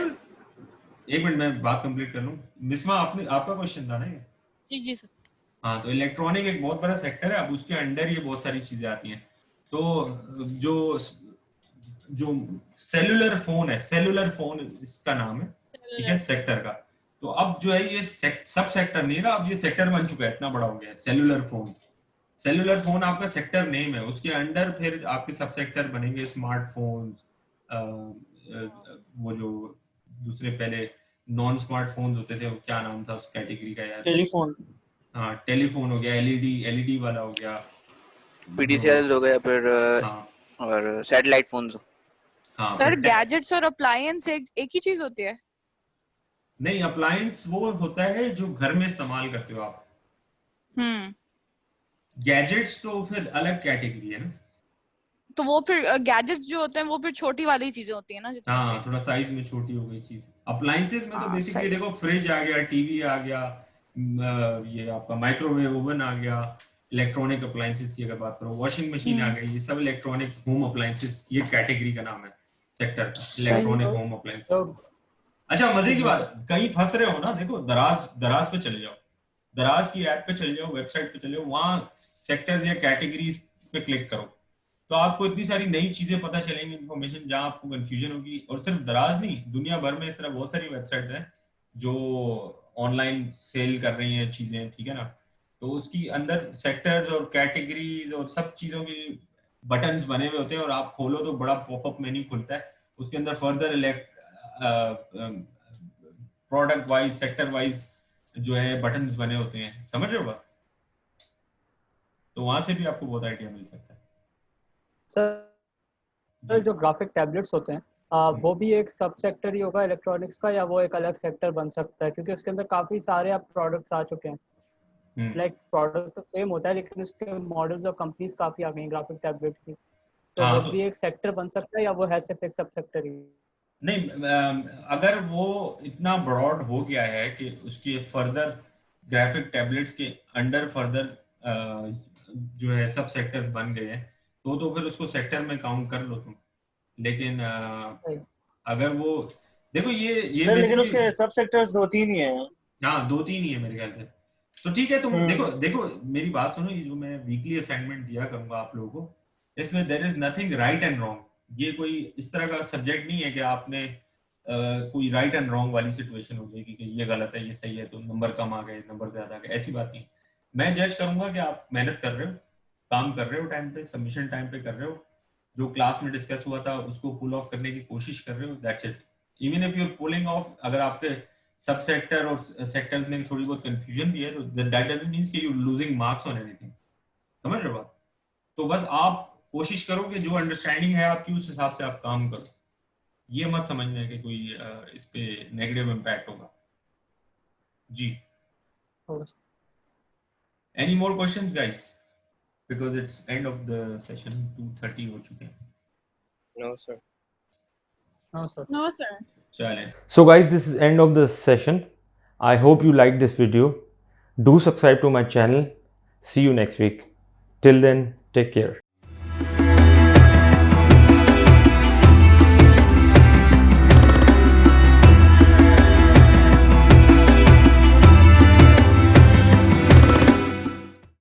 [SPEAKER 1] एक मिनट मैं बात कंप्लीट कर लूं। मिस्मा आपने, आपका क्वेश्चन था ना ये?
[SPEAKER 10] जी जी सर।
[SPEAKER 1] हाँ, तो इलेक्ट्रॉनिक एक बहुत बड़ा सेक्टर है, अब उसके अंडर ये बहुत सारी चीजें आती हैं। तो जो जो सेलुलर फोन है, सेलुलर फोन इसका नाम है, ठीक है, सेक्टर का। तो अब जो है ये सब सेक्टर नहीं रहा, अब ये सेक्टर बन चुका है, इतना बड़ा हो गया है सेलुलर फोन। सेलुलर फोन आपका सेक्टर नेम है, उसके अंडर फिर आपके सब सेक्टर बनेंगे, स्मार्टफोन, वो जो दूसरे पहले नॉन स्मार्टफोन होते थे, वो क्या नाम था उस कैटेगरी का यार?
[SPEAKER 3] टेलीफोन।
[SPEAKER 1] हाँ, टेलीफोन हो गया, एलईडी वाला हो गया,
[SPEAKER 11] पीडीसीएल हो गया, फिर और सैटेलाइट फोन्स।
[SPEAKER 1] हाँ,
[SPEAKER 5] सर गैजेट्स और अप्लायंस एक ही चीज होती है?
[SPEAKER 1] नहीं, अप्लायंस वो होता है जो घर में इस्तेमाल करते हो आप। गैजेट्स तो फिर अलग कैटेगरी है ना।
[SPEAKER 5] तो वो फिर गैजेट्स जो होते हैं वो फिर छोटी वाली चीजें होती है ना?
[SPEAKER 1] हाँ, थोड़ा साइज में छोटी हो गई चीज। अप्लायंसेस में तो बेसिकली देखो फ्रिज आ गया, टीवी आ गया, ये आपका माइक्रोवेव ओवन आ गया, इलेक्ट्रॉनिक अप्लायंसेस की अगर बात करो, वॉशिंग मशीन आ गई, ये सब इलेक्ट्रॉनिक होम अप्लायंसेस, ये कैटेगरी का नाम है सेक्टर, इलेक्ट्रॉनिक होम अप्लायंसेस। अच्छा, मजे की बात, कहीं फंस रहे हो ना, देखो दराज पे चले जाओ, दराज की ऐप पे चले जाओ, वेबसाइट पे चले जाओ, वहां सेक्टर्स या कैटेगरीज पे क्लिक करो, तो आपको इतनी सारी नई चीजें पता चलेंगी, इन्फॉर्मेशन, जहां आपको कंफ्यूजन होगी। और सिर्फ दराज नहीं, दुनिया भर में इस तरह बहुत सारी वेबसाइट्स हैं जो ऑनलाइन सेल कर रही हैं चीजें, ठीक है ना। तो उसकी अंदर सेक्टर्स और कैटेगरीज और सब चीजों की बटन्स बने हुए होते हैं, और आप खोलो तो बड़ा पॉपअप मेन्यू खुलता है, उसके अंदर further product wise, sector wise जो है बटन्स बने होते हैं, समझ रहे हो बात? तो वहां से भी आपको बहुत आइडिया मिल सकता है।
[SPEAKER 14] सर जो ग्राफिक टैबलेट्स होते हैं वो भी एक सब सेक्टर ही होगा इलेक्ट्रॉनिक्स का, या वो एक अलग सेक्टर बन सकता है? क्योंकि उसके अंदर काफी सारे अब प्रोडक्ट्स आ चुके हैं। लाइक प्रोडक्ट तो सेम होता है लेकिन उसके मॉडल्स और कंपनीज काफी आ गई हैं ग्राफिक टैबलेट की, तो वो भी एक सेक्टर बन सकता है या वो है सिर्फ एक सब सेक्टर ही?
[SPEAKER 1] नहीं, अगर वो इतना ब्रॉड हो गया है कि उसके फर्दर ग्राफिक टैबलेट्स के अंडर फर्दर जो है सब सेक्टर्स बन गए हैं तो फिर उसको सेक्टर में काउंट कर लो तुम। लेकिन अगर वो देखो ये
[SPEAKER 3] सर लेकिन उसके सब सेक्टर्स 2-3 ही हैं।
[SPEAKER 1] हाँ 2-3 ही है मेरे ख्याल से। तो ठीक है, तुम देखो मेरी बात सुनो, ये जो मैं वीकली असाइनमेंट दिया करूंगा आप लोगों को, इसमें there is nothing right and wrong. ये कोई इस तरह का सब्जेक्ट नहीं है कि आपने कोई राइट एंड रॉन्ग वाली सिचुएशन हो जाएगी कि ये गलत है ये सही है तो नंबर कम आ गए नंबर ज्यादा आ गए, ऐसी बात नहीं। मैं जज करूंगा कि आप मेहनत कर रहे हो, काम कर रहे हो, टाइम पे सबमिशन टाइम पे कर रहे हो, जो क्लास में डिस्कस हुआ था उसको पुल ऑफ करने की कोशिश कर रहे हो, that's it. Even if you are pulling off, अगर आपके सब सेक्टर और सेक्टर्स में थोड़ी बहुत कंफ्यूजन भी है तो दैट डजंट मीन कि you losing marks on anything, समझ रहे हो बात? तो बस आप कोशिश करो कि जो अंडरस्टैंडिंग है आपकी उस हिसाब से आप काम करो, ये मत समझना कि कोई इस पे नेगेटिव इम्पैक्ट होगा जी। Any more questions guys, because it's end of the session, 2:30 हो चुके हैं।
[SPEAKER 8] No sir,
[SPEAKER 14] no sir,
[SPEAKER 4] No, sir.
[SPEAKER 1] चलें।
[SPEAKER 15] So guys, this is end of this session. I hope you liked this video. Do subscribe to my channel. See you next week. Till then, take care.